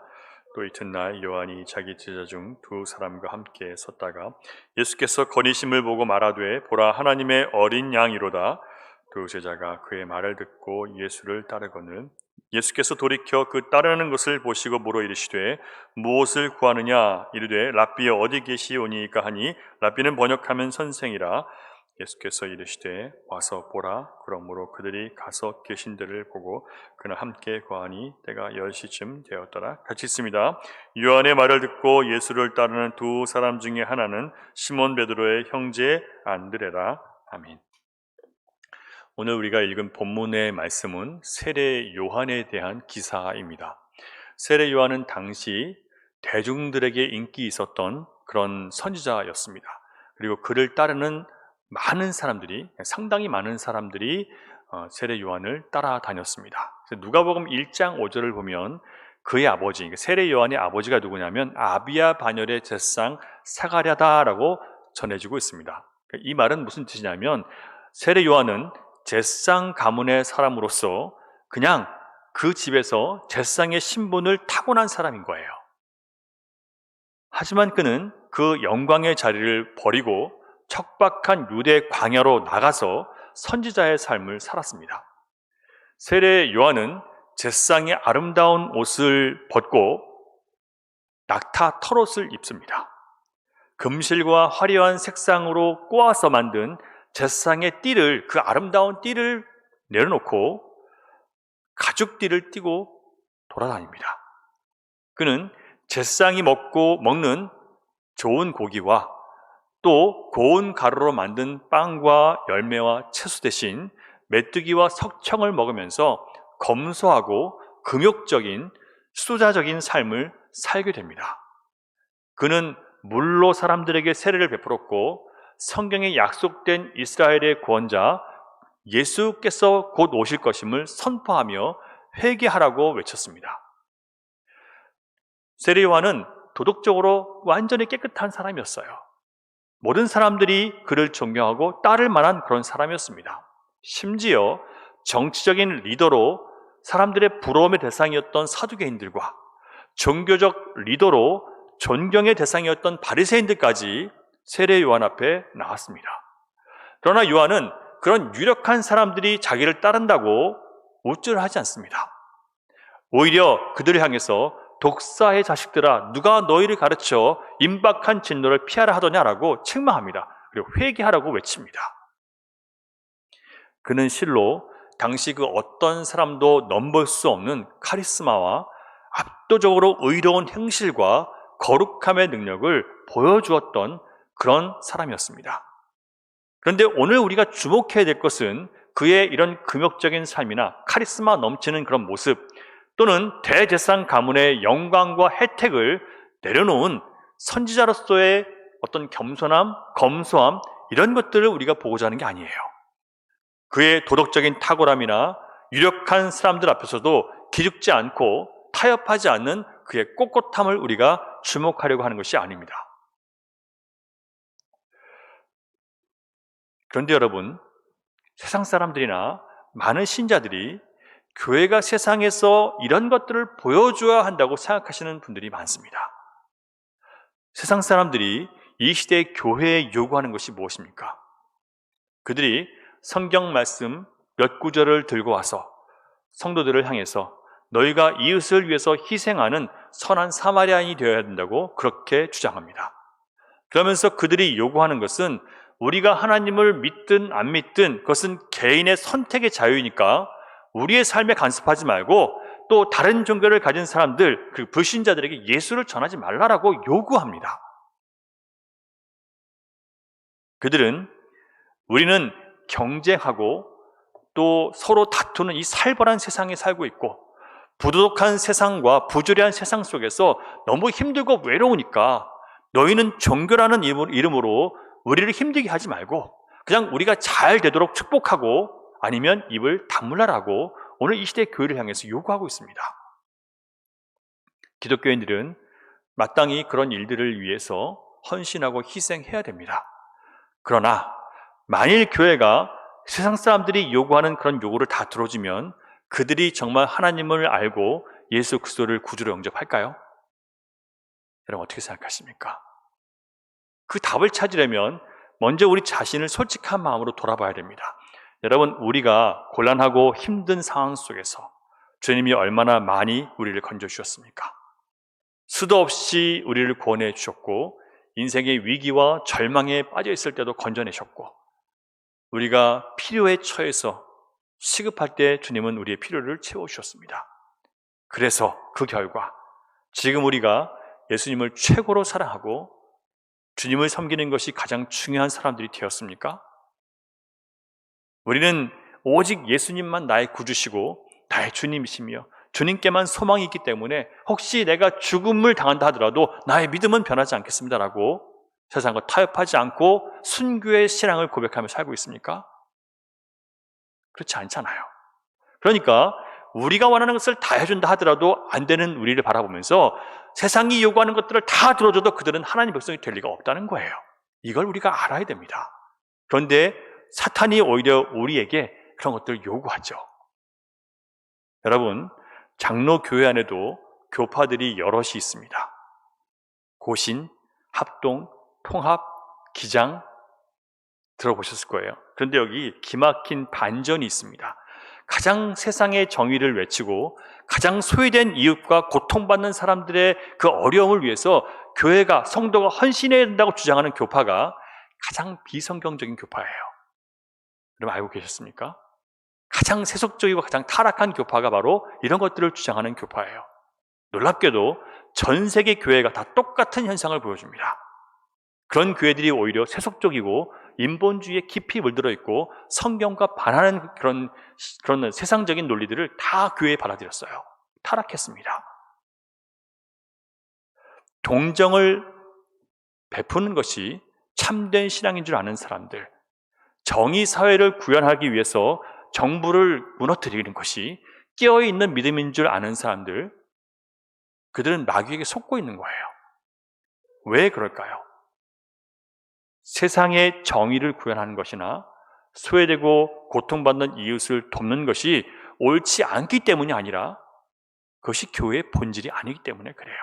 Speaker 1: 또 이튿날 요한이 자기 제자 중 두 사람과 함께 섰다가 예수께서 거니심을 보고 말하되 보라 하나님의 어린 양이로다. 두 제자가 그의 말을 듣고 예수를 따르거늘 예수께서 돌이켜 그 따르는 것을 보시고 물어 이르시되 무엇을 구하느냐 이르되 랍비여 어디 계시오니까 하니 랍비는 번역하면 선생이라. 예수께서 이르시되 와서 보라. 그러므로 그들이 가서 계신 데를 보고 그는 함께 거하니 때가 10시쯤 되었더라. 같이 있습니다. 요한의 말을 듣고 예수를 따르는 두 사람 중에 하나는 시몬 베드로의 형제 안드레라. 아멘. 오늘 우리가 읽은 본문의 말씀은 세례 요한에 대한 기사입니다. 세례 요한은 당시 대중들에게 인기 있었던 그런 선지자였습니다. 그리고 그를 따르는 많은 사람들이, 상당히 많은 사람들이 세례 요한을 따라다녔습니다. 누가복음 1장 5절을 보면 그의 아버지, 세례 요한의 아버지가 누구냐면 아비야 바녀의 잿상 사가랴다라고 전해지고 있습니다. 이 말은 무슨 뜻이냐면 세례 요한은 잿상 가문의 사람으로서 그냥 그 집에서 잿상의 신분을 타고난 사람인 거예요. 하지만 그는 그 영광의 자리를 버리고 척박한 유대 광야로 나가서 선지자의 삶을 살았습니다. 세례 요한은 잿상의 아름다운 옷을 벗고 낙타 털옷을 입습니다. 금실과 화려한 색상으로 꼬아서 만든 잿상의 띠를, 그 아름다운 띠를 내려놓고 가죽띠를 띠고 돌아다닙니다. 그는 잿상이 먹는 좋은 고기와 또 고운 가루로 만든 빵과 열매와 채소 대신 메뚜기와 석청을 먹으면서 검소하고 금욕적인 수도자적인 삶을 살게 됩니다. 그는 물로 사람들에게 세례를 베풀었고 성경에 약속된 이스라엘의 구원자 예수께서 곧 오실 것임을 선포하며 회개하라고 외쳤습니다. 세례 요한은 도덕적으로 완전히 깨끗한 사람이었어요. 모든 사람들이 그를 존경하고 따를 만한 그런 사람이었습니다. 심지어 정치적인 리더로 사람들의 부러움의 대상이었던 사두개인들과 종교적 리더로 존경의 대상이었던 바리새인들까지 세례 요한 앞에 나왔습니다. 그러나 요한은 그런 유력한 사람들이 자기를 따른다고 우쭐하지 않습니다. 오히려 그들을 향해서 독사의 자식들아 누가 너희를 가르쳐 임박한 진노를 피하라 하더냐라고 책망합니다. 그리고 회개하라고 외칩니다. 그는 실로 당시 그 어떤 사람도 넘볼 수 없는 카리스마와 압도적으로 의로운 행실과 거룩함의 능력을 보여주었던 그런 사람이었습니다. 그런데 오늘 우리가 주목해야 될 것은 그의 이런 금욕적인 삶이나 카리스마 넘치는 그런 모습 또는 대제사장 가문의 영광과 혜택을 내려놓은 선지자로서의 어떤 겸손함, 검소함 이런 것들을 우리가 보고자 하는 게 아니에요. 그의 도덕적인 탁월함이나 유력한 사람들 앞에서도 기죽지 않고 타협하지 않는 그의 꼿꼿함을 우리가 주목하려고 하는 것이 아닙니다. 그런데 여러분, 세상 사람들이나 많은 신자들이 교회가 세상에서 이런 것들을 보여줘야 한다고 생각하시는 분들이 많습니다. 세상 사람들이 이 시대의 교회에 요구하는 것이 무엇입니까? 그들이 성경 말씀 몇 구절을 들고 와서 성도들을 향해서 너희가 이웃을 위해서 희생하는 선한 사마리아인이 되어야 된다고 그렇게 주장합니다. 그러면서 그들이 요구하는 것은 우리가 하나님을 믿든 안 믿든 그것은 개인의 선택의 자유이니까 우리의 삶에 간섭하지 말고 또 다른 종교를 가진 사람들, 그 불신자들에게 예수를 전하지 말라라고 요구합니다. 그들은 우리는 경쟁하고 또 서로 다투는 이 살벌한 세상에 살고 있고 부도덕한 세상과 부조리한 세상 속에서 너무 힘들고 외로우니까 너희는 종교라는 이름으로 우리를 힘들게 하지 말고 그냥 우리가 잘 되도록 축복하고 아니면 입을 다물라라고 오늘 이 시대의 교회를 향해서 요구하고 있습니다. 기독교인들은 마땅히 그런 일들을 위해서 헌신하고 희생해야 됩니다. 그러나 만일 교회가 세상 사람들이 요구하는 그런 요구를 다 들어주면 그들이 정말 하나님을 알고 예수 그리스도를 구주로 영접할까요? 여러분 어떻게 생각하십니까? 그 답을 찾으려면 먼저 우리 자신을 솔직한 마음으로 돌아봐야 됩니다. 여러분, 우리가 곤란하고 힘든 상황 속에서 주님이 얼마나 많이 우리를 건져주셨습니까? 수도 없이 우리를 구원해 주셨고, 인생의 위기와 절망에 빠져 있을 때도 건져내셨고, 우리가 필요에 처해서 시급할 때 주님은 우리의 필요를 채워주셨습니다. 그래서 그 결과 지금 우리가 예수님을 최고로 사랑하고 주님을 섬기는 것이 가장 중요한 사람들이 되었습니까? 우리는 오직 예수님만 나의 구주시고 나의 주님이시며 주님께만 소망이 있기 때문에 혹시 내가 죽음을 당한다 하더라도 나의 믿음은 변하지 않겠습니다라고 세상과 타협하지 않고 순교의 신앙을 고백하며 살고 있습니까? 그렇지 않잖아요. 그러니까 우리가 원하는 것을 다 해준다 하더라도 안 되는 우리를 바라보면서 세상이 요구하는 것들을 다 들어줘도 그들은 하나님의 백성이 될 리가 없다는 거예요. 이걸 우리가 알아야 됩니다. 그런데 사탄이 오히려 우리에게 그런 것들을 요구하죠. 여러분, 장로교회 안에도 교파들이 여럿이 있습니다. 고신, 합동, 통합, 기장 들어보셨을 거예요. 그런데 여기 기막힌 반전이 있습니다. 가장 세상의 정의를 외치고 가장 소외된 이웃과 고통받는 사람들의 그 어려움을 위해서 교회가, 성도가 헌신해야 된다고 주장하는 교파가 가장 비성경적인 교파예요. 여러분 알고 계셨습니까? 가장 세속적이고 가장 타락한 교파가 바로 이런 것들을 주장하는 교파예요. 놀랍게도 전 세계 교회가 다 똑같은 현상을 보여줍니다. 그런 교회들이 오히려 세속적이고 인본주의에 깊이 물들어 있고 성경과 반하는 그런 세상적인 논리들을 다 교회에 받아들였어요. 타락했습니다. 동정을 베푸는 것이 참된 신앙인 줄 아는 사람들, 정의 사회를 구현하기 위해서 정부를 무너뜨리는 것이 깨어있는 믿음인 줄 아는 사람들, 그들은 마귀에게 속고 있는 거예요. 왜 그럴까요? 세상의 정의를 구현하는 것이나 소외되고 고통받는 이웃을 돕는 것이 옳지 않기 때문이 아니라 그것이 교회의 본질이 아니기 때문에 그래요.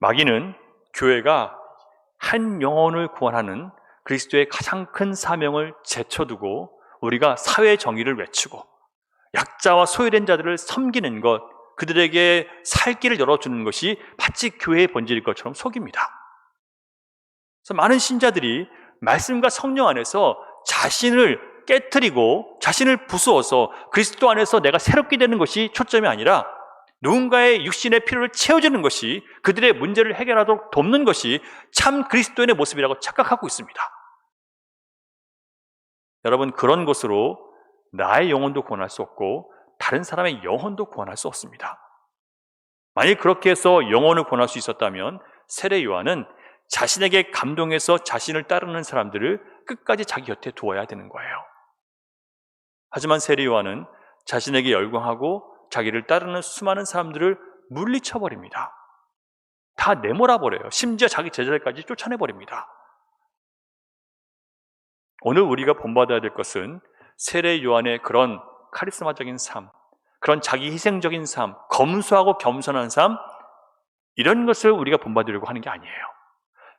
Speaker 1: 마귀는 교회가 한 영혼을 구원하는 그리스도의 가장 큰 사명을 제쳐두고 우리가 사회 정의를 외치고 약자와 소외된 자들을 섬기는 것, 그들에게 살 길을 열어주는 것이 마치 교회의 본질일 것처럼 속입니다. 그래서 많은 신자들이 말씀과 성령 안에서 자신을 깨트리고 자신을 부수어서 그리스도 안에서 내가 새롭게 되는 것이 초점이 아니라 누군가의 육신의 필요를 채워주는 것이, 그들의 문제를 해결하도록 돕는 것이 참 그리스도인의 모습이라고 착각하고 있습니다. 여러분, 그런 것으로 나의 영혼도 구원할 수 없고 다른 사람의 영혼도 구원할 수 없습니다. 만약 그렇게 해서 영혼을 구원할 수 있었다면 세례 요한은 자신에게 감동해서 자신을 따르는 사람들을 끝까지 자기 곁에 두어야 되는 거예요. 하지만 세례 요한은 자신에게 열광하고 자기를 따르는 수많은 사람들을 물리쳐버립니다. 다 내몰아버려요. 심지어 자기 제자들까지 쫓아내버립니다. 오늘 우리가 본받아야 될 것은 세례 요한의 그런 카리스마적인 삶, 그런 자기 희생적인 삶, 검소하고 겸손한 삶, 이런 것을 우리가 본받으려고 하는 게 아니에요.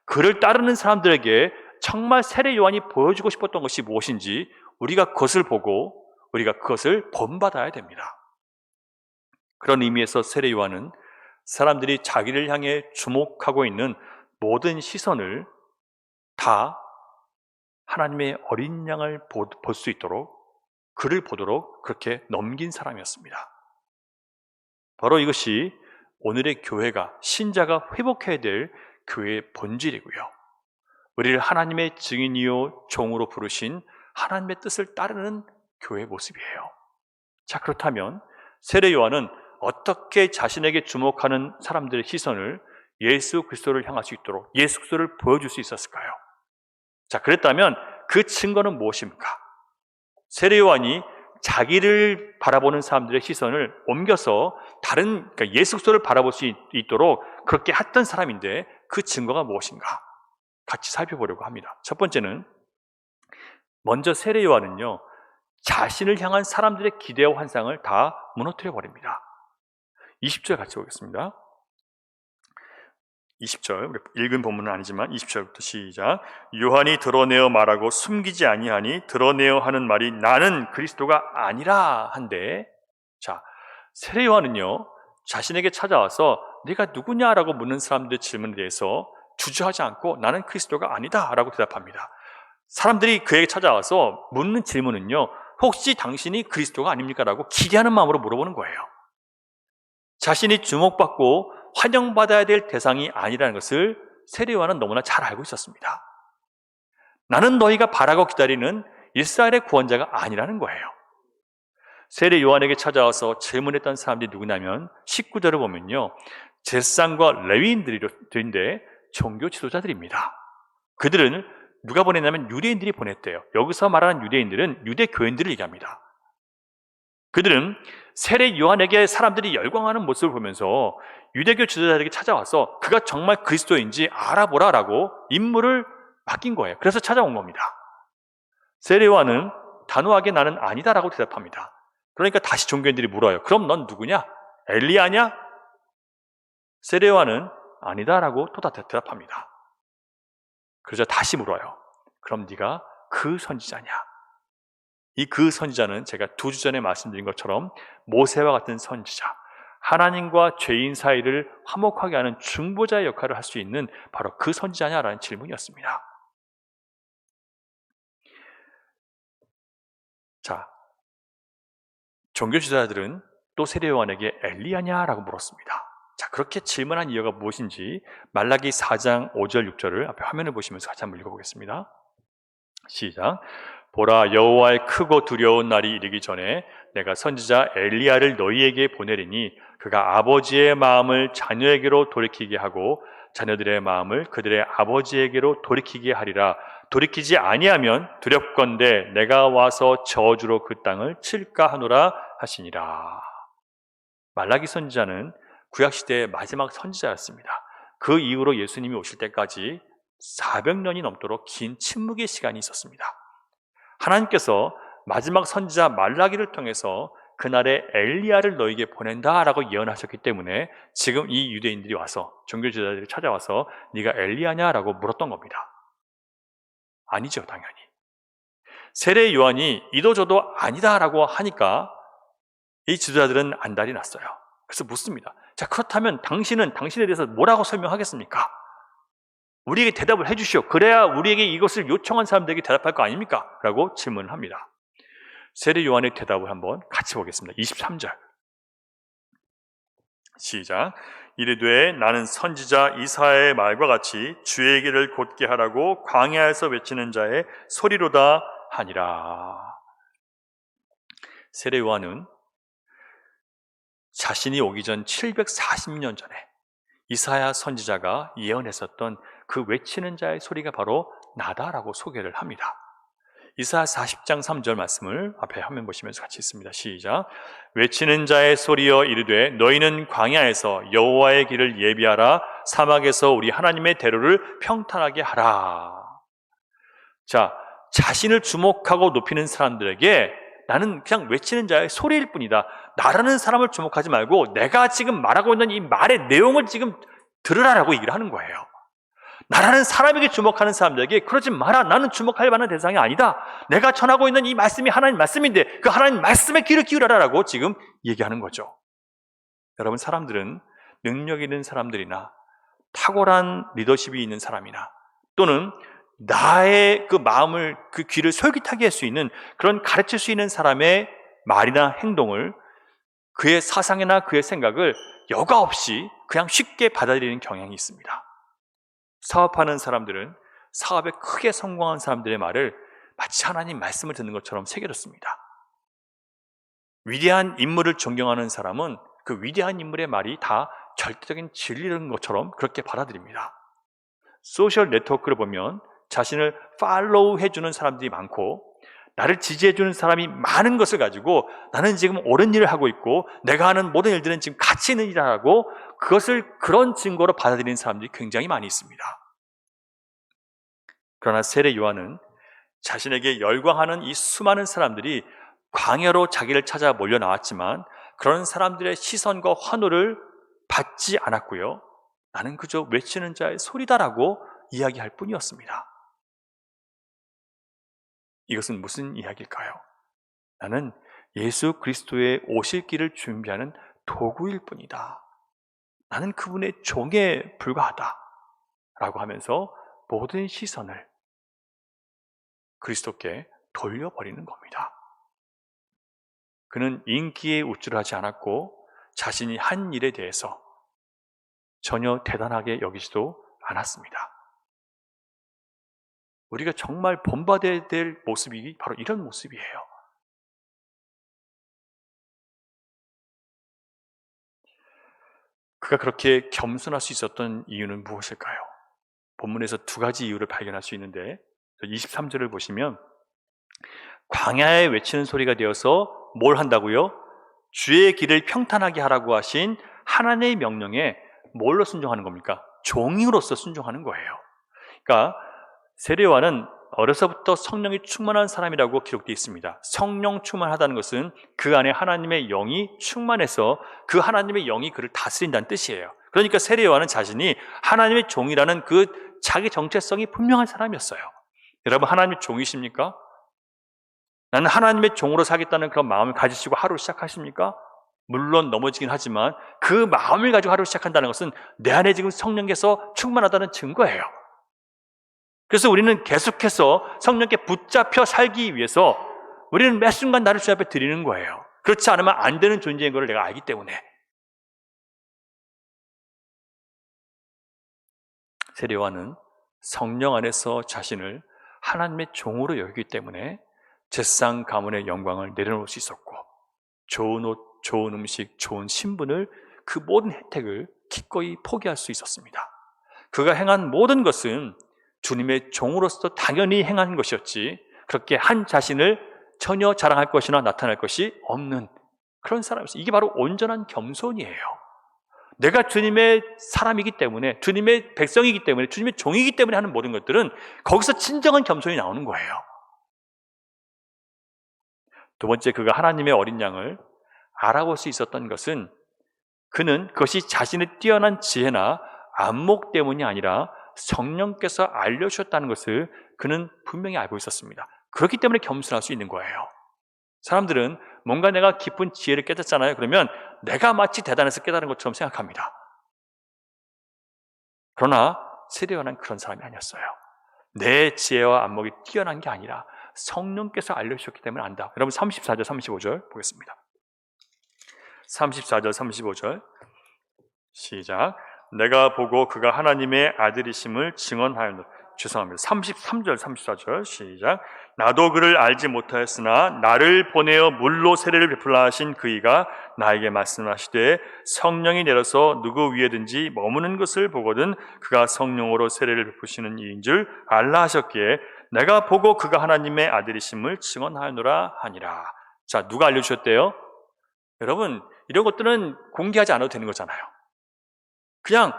Speaker 1: 그를 따르는 사람들에게 정말 세례 요한이 보여주고 싶었던 것이 무엇인지 우리가 그것을 보고 우리가 그것을 본받아야 됩니다. 그런 의미에서 세례 요한은 사람들이 자기를 향해 주목하고 있는 모든 시선을 다 하나님의 어린 양을 볼 수 있도록, 그를 보도록 그렇게 넘긴 사람이었습니다. 바로 이것이 오늘의 교회가, 신자가 회복해야 될 교회의 본질이고요. 우리를 하나님의 증인이요 종으로 부르신 하나님의 뜻을 따르는 교회의 모습이에요. 자, 그렇다면 세례 요한은 어떻게 자신에게 주목하는 사람들의 시선을 예수 그리스도를 향할 수 있도록 예수 그리스도를 보여줄 수 있었을까요? 자, 그랬다면 그 증거는 무엇입니까? 세례 요한이 자기를 바라보는 사람들의 시선을 옮겨서 다른, 그러니까 예수 그리스도를 바라볼 수 있도록 그렇게 했던 사람인데 그 증거가 무엇인가? 같이 살펴보려고 합니다. 첫 번째는, 먼저 세례 요한은요, 자신을 향한 사람들의 기대와 환상을 다 무너뜨려 버립니다. 20절 같이 보겠습니다. 20절, 읽은 본문은 아니지만 20절부터 시작. 요한이 드러내어 말하고 숨기지 아니하니 드러내어 하는 말이 나는 그리스도가 아니라 한데, 자, 세례 요한은요 자신에게 찾아와서 네가 누구냐라고 묻는 사람들의 질문에 대해서 주저하지 않고 나는 그리스도가 아니다 라고 대답합니다. 사람들이 그에게 찾아와서 묻는 질문은요, 혹시 당신이 그리스도가 아닙니까? 라고 기대하는 마음으로 물어보는 거예요. 자신이 주목받고 환영받아야 될 대상이 아니라는 것을 세례 요한은 너무나 잘 알고 있었습니다. 나는 너희가 바라고 기다리는 이스라엘의 구원자가 아니라는 거예요. 세례 요한에게 찾아와서 질문했던 사람들이 누구냐면 19절을 보면요, 제사장과 레위인들인데 종교 지도자들입니다. 그들은 누가 보냈냐면 유대인들이 보냈대요. 여기서 말하는 유대인들은 유대 교인들을 얘기합니다. 그들은 세례 요한에게 사람들이 열광하는 모습을 보면서 유대교 지도자들에게 찾아와서 그가 정말 그리스도인지 알아보라라고 임무를 맡긴 거예요. 그래서 찾아온 겁니다. 세례 요한은 단호하게 나는 아니다라고 대답합니다. 그러니까 다시 종교인들이 물어요. 그럼 넌 누구냐? 엘리야냐? 세례 요한은 아니다라고 또 대답합니다. 그러자 다시 물어요. 그럼 네가 그 선지자냐? 이 그 선지자는 제가 2주 전에 말씀드린 것처럼 모세와 같은 선지자, 하나님과 죄인 사이를 화목하게 하는 중보자의 역할을 할 수 있는 바로 그 선지자냐라는 질문이었습니다. 자, 종교 지도자들은 또 세례 요한에게 엘리야냐라고 물었습니다. 자, 그렇게 질문한 이유가 무엇인지 말라기 4장 5절 6절을 앞에 화면을 보시면서 같이 한번 읽어보겠습니다. 시작. 보라, 여호와의 크고 두려운 날이 이르기 전에 내가 선지자 엘리야를 너희에게 보내리니 그가 아버지의 마음을 자녀에게로 돌이키게 하고 자녀들의 마음을 그들의 아버지에게로 돌이키게 하리라. 돌이키지 아니하면 두렵건대 내가 와서 저주로 그 땅을 칠까 하노라 하시니라. 말라기 선지자는 구약시대의 마지막 선지자였습니다. 그 이후로 예수님이 오실 때까지 400년이 넘도록 긴 침묵의 시간이 있었습니다. 하나님께서 마지막 선지자 말라기를 통해서 그날에 엘리야를 너에게 보낸다라고 예언하셨기 때문에 지금 이 유대인들이 와서 종교 지도자들이 찾아와서 네가 엘리야냐라고 물었던 겁니다. 아니죠, 당연히. 세례 요한이 이도저도 아니다라고 하니까 이 지도자들은 안달이 났어요. 그래서 묻습니다. 자, 그렇다면 당신은 당신에 대해서 뭐라고 설명하겠습니까? 우리에게 대답을 해주시오. 그래야 우리에게 이것을 요청한 사람들에게 대답할 거 아닙니까? 라고 질문을 합니다. 세례 요한의 대답을 한번 같이 보겠습니다. 23절 시작. 이르되 나는 선지자 이사야의 말과 같이 주의 길을 곧게 하라고 광야에서 외치는 자의 소리로다 하니라. 세례 요한은 자신이 오기 전 740년 전에 이사야 선지자가 예언했었던 그 외치는 자의 소리가 바로 나다라고 소개를 합니다. 이사야 40장 3절 말씀을 앞에 화면 보시면서 같이 읽습니다. 시작. 외치는 자의 소리여 이르되 너희는 광야에서 여호와의 길을 예비하라. 사막에서 우리 하나님의 대로를 평탄하게 하라. 자, 자신을 주목하고 높이는 사람들에게 나는 그냥 외치는 자의 소리일 뿐이다. 나라는 사람을 주목하지 말고 내가 지금 말하고 있는 이 말의 내용을 지금 들으라라고 얘기를 하는 거예요. 나라는 사람에게 주목하는 사람들에게 그러지 마라. 나는 주목할 만한 대상이 아니다. 내가 전하고 있는 이 말씀이 하나님 말씀인데 그 하나님 말씀에 귀를 기울여라라고 지금 얘기하는 거죠. 여러분, 사람들은 능력 있는 사람들이나 탁월한 리더십이 있는 사람이나 또는 나의 그 마음을 그 귀를 솔깃하게 할 수 있는 그런 가르칠 수 있는 사람의 말이나 행동을 그의 사상이나 그의 생각을 여과 없이 그냥 쉽게 받아들이는 경향이 있습니다. 사업하는 사람들은 사업에 크게 성공한 사람들의 말을 마치 하나님 말씀을 듣는 것처럼 새겨졌습니다. 위대한 인물을 존경하는 사람은 그 위대한 인물의 말이 다 절대적인 진리인 것처럼 그렇게 받아들입니다. 소셜 네트워크를 보면 자신을 팔로우 해주는 사람들이 많고 나를 지지해주는 사람이 많은 것을 가지고 나는 지금 옳은 일을 하고 있고 내가 하는 모든 일들은 지금 가치 있는 일을 하고 그것을 그런 증거로 받아들이는 사람들이 굉장히 많이 있습니다. 그러나 세례 요한은 자신에게 열광하는 이 수많은 사람들이 광야로 자기를 찾아 몰려 나왔지만 그런 사람들의 시선과 환호를 받지 않았고요. 나는 그저 외치는 자의 소리다라고 이야기할 뿐이었습니다. 이것은 무슨 이야기일까요? 나는 예수 그리스도의 오실 길을 준비하는 도구일 뿐이다. 나는 그분의 종에 불과하다. 라고 하면서 모든 시선을 그리스도께 돌려버리는 겁니다. 그는 인기에 우쭐하지 않았고 자신이 한 일에 대해서 전혀 대단하게 여기지도 않았습니다. 우리가 정말 본받아야 될 모습이 바로 이런 모습이에요. 그가 그렇게 겸손할 수 있었던 이유는 무엇일까요? 본문에서 두 가지 이유를 발견할 수 있는데 23절을 보시면 광야에 외치는 소리가 되어서 뭘 한다고요? 주의 길을 평탄하게 하라고 하신 하나님의 명령에 뭘로 순종하는 겁니까? 종이로서 순종하는 거예요. 그러니까 세례요한은 어려서부터 성령이 충만한 사람이라고 기록되어 있습니다. 성령 충만하다는 것은 그 안에 하나님의 영이 충만해서 그 하나님의 영이 그를 다스린다는 뜻이에요. 그러니까 세례요한은 자신이 하나님의 종이라는 그 자기 정체성이 분명한 사람이었어요. 여러분, 하나님의 종이십니까? 나는 하나님의 종으로 살겠다는 그런 마음을 가지시고 하루 시작하십니까? 물론 넘어지긴 하지만 그 마음을 가지고 하루 시작한다는 것은 내 안에 지금 성령께서 충만하다는 증거예요. 그래서 우리는 계속해서 성령께 붙잡혀 살기 위해서 우리는 매 순간 나를 주 앞에 드리는 거예요. 그렇지 않으면 안 되는 존재인 것을 내가 알기 때문에. 세례요한은 성령 안에서 자신을 하나님의 종으로 여기기 때문에 제사장 가문의 영광을 내려놓을 수 있었고 좋은 옷, 좋은 음식, 좋은 신분을 그 모든 혜택을 기꺼이 포기할 수 있었습니다. 그가 행한 모든 것은 주님의 종으로서 당연히 행한 것이었지 그렇게 한 자신을 전혀 자랑할 것이나 나타날 것이 없는 그런 사람이었어요. 이게 바로 온전한 겸손이에요. 내가 주님의 사람이기 때문에, 주님의 백성이기 때문에, 주님의 종이기 때문에 하는 모든 것들은 거기서 진정한 겸손이 나오는 거예요. 두 번째, 그가 하나님의 어린 양을 알아볼 수 있었던 것은 그는 그것이 자신의 뛰어난 지혜나 안목 때문이 아니라 성령께서 알려주셨다는 것을 그는 분명히 알고 있었습니다. 그렇기 때문에 겸손할 수 있는 거예요. 사람들은 뭔가 내가 깊은 지혜를 깨닫잖아요. 그러면 내가 마치 대단해서 깨달은 것처럼 생각합니다. 그러나 세례요한은 그런 사람이 아니었어요. 내 지혜와 안목이 뛰어난 게 아니라 성령께서 알려주셨기 때문에 안다. 여러분 34절 35절 보겠습니다. 34절 35절 시작. 내가 보고 그가 하나님의 아들이심을 증언하였노라. 죄송합니다. 33절 34절 시작. 나도 그를 알지 못하였으나 나를 보내어 물로 세례를 베풀라 하신 그이가 나에게 말씀하시되 성령이 내려서 누구 위에든지 머무는 것을 보거든 그가 성령으로 세례를 베푸시는 이인 줄 알라 하셨기에 내가 보고 그가 하나님의 아들이심을 증언하였노라 하니라. 자, 누가 알려주셨대요? 여러분, 이런 것들은 공개하지 않아도 되는 거잖아요. 그냥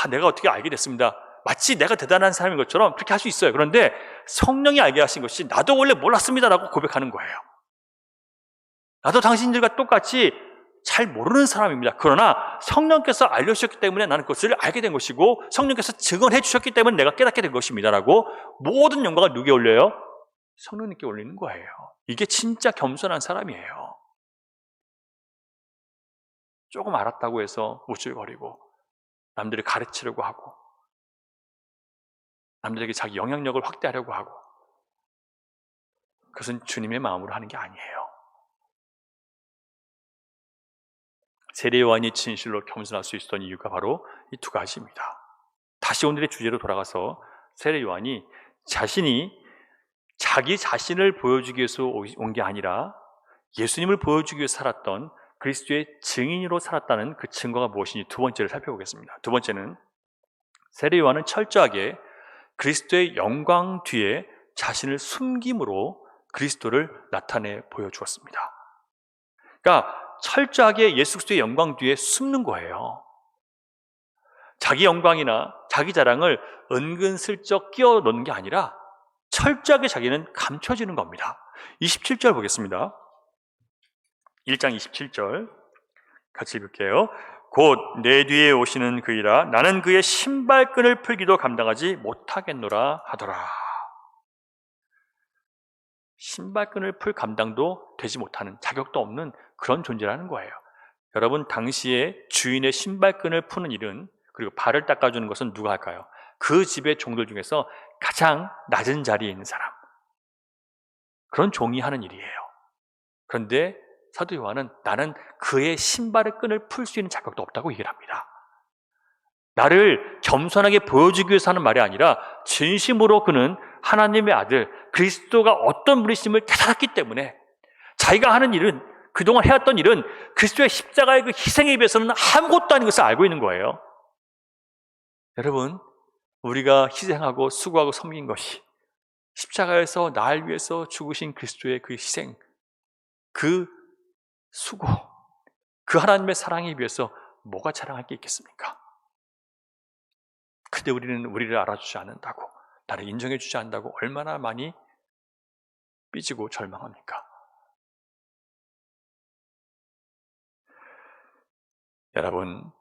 Speaker 1: 내가 어떻게 알게 됐습니다. 마치 내가 대단한 사람인 것처럼 그렇게 할 수 있어요. 그런데 성령이 알게 하신 것이 나도 원래 몰랐습니다라고 고백하는 거예요. 나도 당신들과 똑같이 잘 모르는 사람입니다. 그러나 성령께서 알려주셨기 때문에 나는 그것을 알게 된 것이고 성령께서 증언해 주셨기 때문에 내가 깨닫게 된 것입니다라고 모든 영광을 누구에 올려요? 성령님께 올리는 거예요. 이게 진짜 겸손한 사람이에요. 조금 알았다고 해서 우쭐거리고 남들을 가르치려고 하고 남들에게 자기 영향력을 확대하려고 하고 그것은 주님의 마음으로 하는 게 아니에요. 세례요한이 진실로 겸손할 수 있었던 이유가 바로 이 두 가지입니다. 다시 오늘의 주제로 돌아가서 세례요한이 자신이 자기 자신을 보여주기 위해서 온 게 아니라 예수님을 보여주기 위해서 살았던 그리스도의 증인으로 살았다는 그 증거가 무엇인지 두 번째를 살펴보겠습니다. 두 번째는 세례요한은 철저하게 그리스도의 영광 뒤에 자신을 숨김으로 그리스도를 나타내 보여주었습니다. 그러니까 철저하게 예수 그리스도의 영광 뒤에 숨는 거예요. 자기 영광이나 자기 자랑을 은근슬쩍 끼워 넣는 게 아니라 철저하게 자기는 감춰지는 겁니다. 27절 보겠습니다. 1장 27절 같이 읽을게요. 곧 내 뒤에 오시는 그이라 나는 그의 신발끈을 풀기도 감당하지 못하겠노라 하더라. 신발끈을 풀 감당도 되지 못하는, 자격도 없는 그런 존재라는 거예요. 여러분, 당시에 주인의 신발끈을 푸는 일은, 그리고 발을 닦아주는 것은 누가 할까요? 그 집의 종들 중에서 가장 낮은 자리에 있는 사람, 그런 종이 하는 일이에요. 그런데 사도 요한은 나는 그의 신발의 끈을 풀 수 있는 자격도 없다고 얘기를 합니다. 나를 겸손하게 보여주기 위해서 하는 말이 아니라 진심으로 그는 하나님의 아들 그리스도가 어떤 분이심을 깨달았기 때문에 자기가 하는 일은, 그동안 해왔던 일은 그리스도의 십자가의 그 희생에 비해서는 아무것도 아닌 것을 알고 있는 거예요. 여러분, 우리가 희생하고 수고하고 섬긴 것이 십자가에서 날 위해서 죽으신 그리스도의 그 희생, 그 수고, 그 하나님의 사랑에 비해서 뭐가 자랑할 게 있겠습니까? 근데 우리는 우리를 알아주지 않는다고, 나를 인정해 주지 않는다고 얼마나 많이 삐지고 절망합니까? 여러분,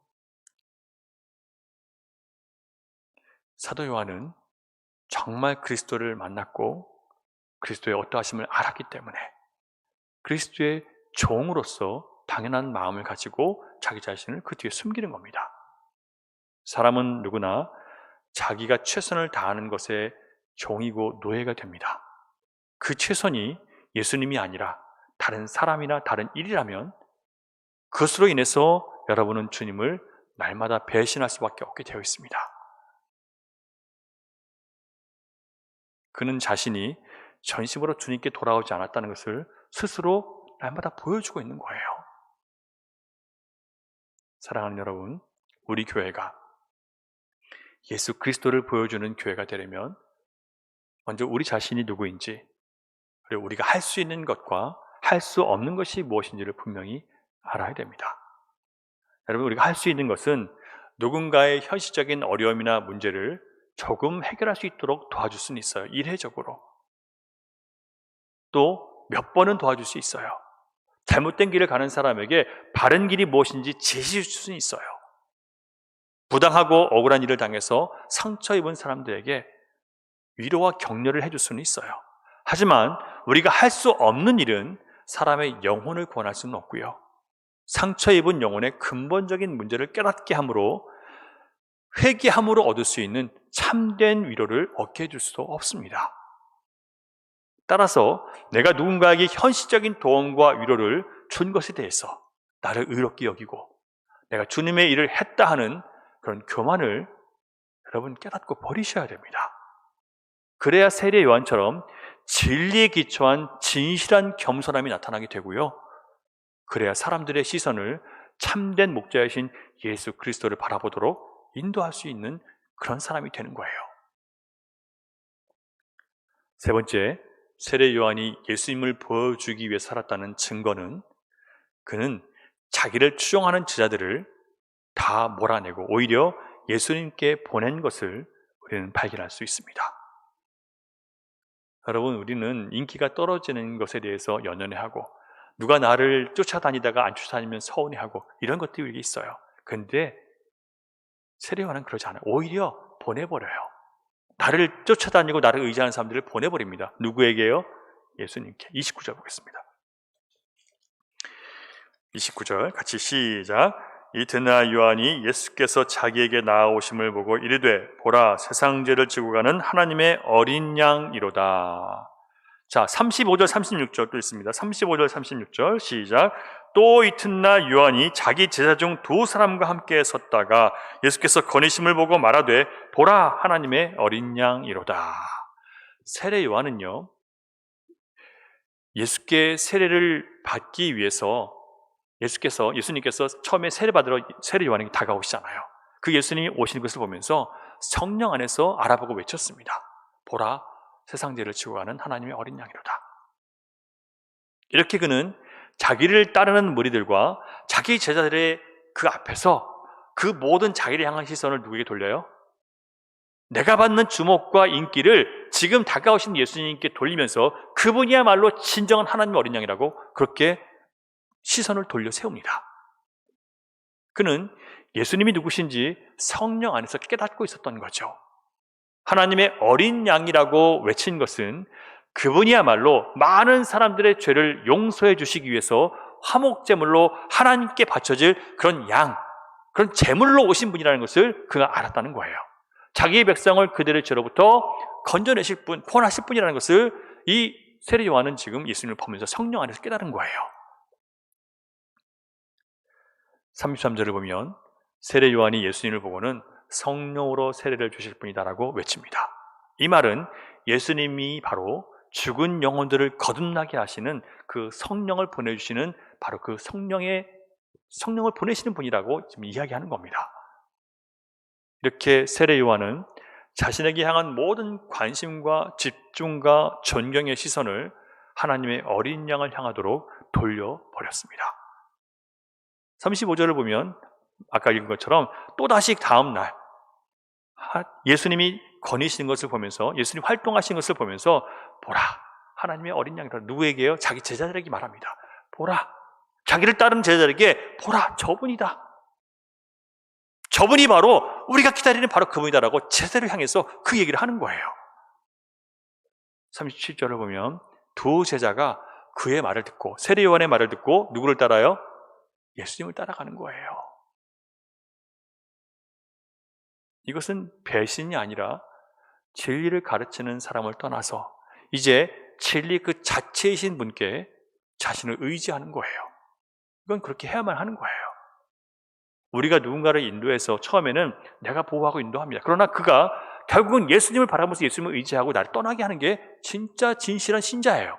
Speaker 1: 사도 요한은 정말 그리스도를 만났고 그리스도의 어떠하심을 알았기 때문에 그리스도의 종으로서 당연한 마음을 가지고 자기 자신을 그 뒤에 숨기는 겁니다. 사람은 누구나 자기가 최선을 다하는 것에 종이고 노예가 됩니다. 그 최선이 예수님이 아니라 다른 사람이나 다른 일이라면 그것으로 인해서 여러분은 주님을 날마다 배신할 수밖에 없게 되어 있습니다. 그는 자신이 전심으로 주님께 돌아오지 않았다는 것을 스스로 날마다 보여주고 있는 거예요. 사랑하는 여러분, 우리 교회가 예수 그리스도를 보여주는 교회가 되려면 먼저 우리 자신이 누구인지, 그리고 우리가 할 수 있는 것과 할 수 없는 것이 무엇인지를 분명히 알아야 됩니다. 여러분, 우리가 할 수 있는 것은 누군가의 현실적인 어려움이나 문제를 조금 해결할 수 있도록 도와줄 수는 있어요. 일회적으로. 또 몇 번은 도와줄 수 있어요. 잘못된 길을 가는 사람에게 바른 길이 무엇인지 제시해 줄 수는 있어요. 부당하고 억울한 일을 당해서 상처 입은 사람들에게 위로와 격려를 해줄 수는 있어요. 하지만 우리가 할 수 없는 일은 사람의 영혼을 구원할 수는 없고요. 상처 입은 영혼의 근본적인 문제를 깨닫게 함으로, 회개함으로 얻을 수 있는 참된 위로를 얻게 해줄 수도 없습니다. 따라서 내가 누군가에게 현실적인 도움과 위로를 준 것에 대해서 나를 의롭게 여기고 내가 주님의 일을 했다 하는 그런 교만을 여러분 깨닫고 버리셔야 됩니다. 그래야 세례 요한처럼 진리에 기초한 진실한 겸손함이 나타나게 되고요. 그래야 사람들의 시선을 참된 목자이신 예수 그리스도를 바라보도록 인도할 수 있는 그런 사람이 되는 거예요. 세 번째, 세례 요한이 예수님을 보여주기 위해 살았다는 증거는 그는 자기를 추종하는 제자들을 다 몰아내고 오히려 예수님께 보낸 것을 우리는 발견할 수 있습니다. 여러분, 우리는 인기가 떨어지는 것에 대해서 연연해하고 누가 나를 쫓아다니다가 안 쫓아다니면 서운해하고 이런 것들이 있어요. 그런데 세례 요한은 그러지 않아요. 오히려 보내버려요. 나를 쫓아다니고 나를 의지하는 사람들을 보내버립니다. 누구에게요? 예수님께. 29절 보겠습니다. 29절 같이 시작. 이튿날 요한이 예수께서 자기에게 나아오심을 보고 이르되 보라 세상 죄를 지고 가는 하나님의 어린 양이로다. 자, 35절 36절 또 있습니다. 35절 36절 시작. 또 이튿날 요한이 자기 제자 중 두 사람과 함께 섰다가 예수께서 거니심을 보고 말하되 보라 하나님의 어린 양이로다. 세례 요한은요, 예수께 세례를 받기 위해서 예수님께서 처음에 세례받으러 세례 요한에게 다가오시잖아요. 그 예수님이 오시는 것을 보면서 성령 안에서 알아보고 외쳤습니다. 보라 세상 죄를 지고 가는 하나님의 어린 양이로다. 이렇게 그는 자기를 따르는 무리들과 자기 제자들의 그 앞에서 그 모든 자기를 향한 시선을 누구에게 돌려요? 내가 받는 주목과 인기를 지금 다가오신 예수님께 돌리면서 그분이야말로 진정한 하나님의 어린 양이라고 그렇게 시선을 돌려 세웁니다. 그는 예수님이 누구신지 성령 안에서 깨닫고 있었던 거죠. 하나님의 어린 양이라고 외친 것은 그분이야말로 많은 사람들의 죄를 용서해 주시기 위해서 화목제물로 하나님께 바쳐질 그런 양, 그런 제물로 오신 분이라는 것을 그가 알았다는 거예요. 자기의 백성을 그들의 죄로부터 건져내실 분, 구원하실 분이라는 것을 이 세례 요한은 지금 예수님을 보면서 성령 안에서 깨달은 거예요. 33절을 보면 세례 요한이 예수님을 보고는 성령으로 세례를 주실 분이다라고 외칩니다. 이 말은 예수님이 바로 죽은 영혼들을 거듭나게 하시는 그 성령을 보내주시는 바로 그 성령을 보내시는 분이라고 지금 이야기하는 겁니다. 이렇게 세례 요한은 자신에게 향한 모든 관심과 집중과 존경의 시선을 하나님의 어린 양을 향하도록 돌려버렸습니다. 35절을 보면 아까 읽은 것처럼 또다시 다음 날 예수님이 거니시는 것을 보면서, 예수님 활동하시는 것을 보면서 보라, 하나님의 어린 양이다. 누구에게요? 자기 제자들에게 말합니다. 보라, 자기를 따르는 제자들에게 보라, 저분이다. 저분이 바로 우리가 기다리는 바로 그분이다라고 제자를 향해서 그 얘기를 하는 거예요. 37절을 보면 두 제자가 그의 말을 듣고, 세례 요한의 말을 듣고 누구를 따라요? 예수님을 따라가는 거예요. 이것은 배신이 아니라 진리를 가르치는 사람을 떠나서 이제 진리 그 자체이신 분께 자신을 의지하는 거예요. 이건 그렇게 해야만 하는 거예요. 우리가 누군가를 인도해서 처음에는 내가 보호하고 인도합니다. 그러나 그가 결국은 예수님을 바라보면서 예수님을 의지하고 나를 떠나게 하는 게 진짜 진실한 신자예요.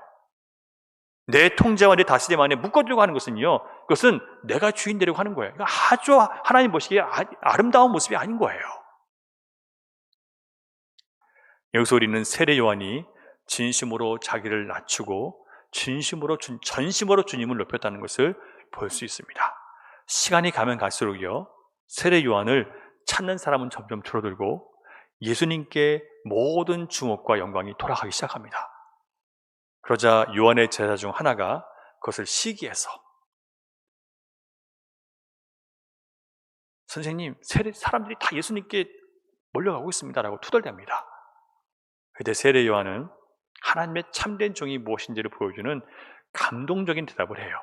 Speaker 1: 내 통제와 내 다스림 안에 묶어두려고 하는 것은요, 그것은 내가 주인 되려고 하는 거예요. 아주 하나님 보시기에 아름다운 모습이 아닌 거예요. 여기서 우리는 세례 요한이 진심으로 자기를 낮추고 전심으로 주님을 높였다는 것을 볼 수 있습니다. 시간이 가면 갈수록요, 세례 요한을 찾는 사람은 점점 줄어들고 예수님께 모든 주목과 영광이 돌아가기 시작합니다. 그러자 요한의 제자 중 하나가 그것을 시기해서 선생님, 사람들이 다 예수님께 몰려가고 있습니다라고 투덜댑니다. 그때 세례 요한은 하나님의 참된 종이 무엇인지를 보여주는 감동적인 대답을 해요.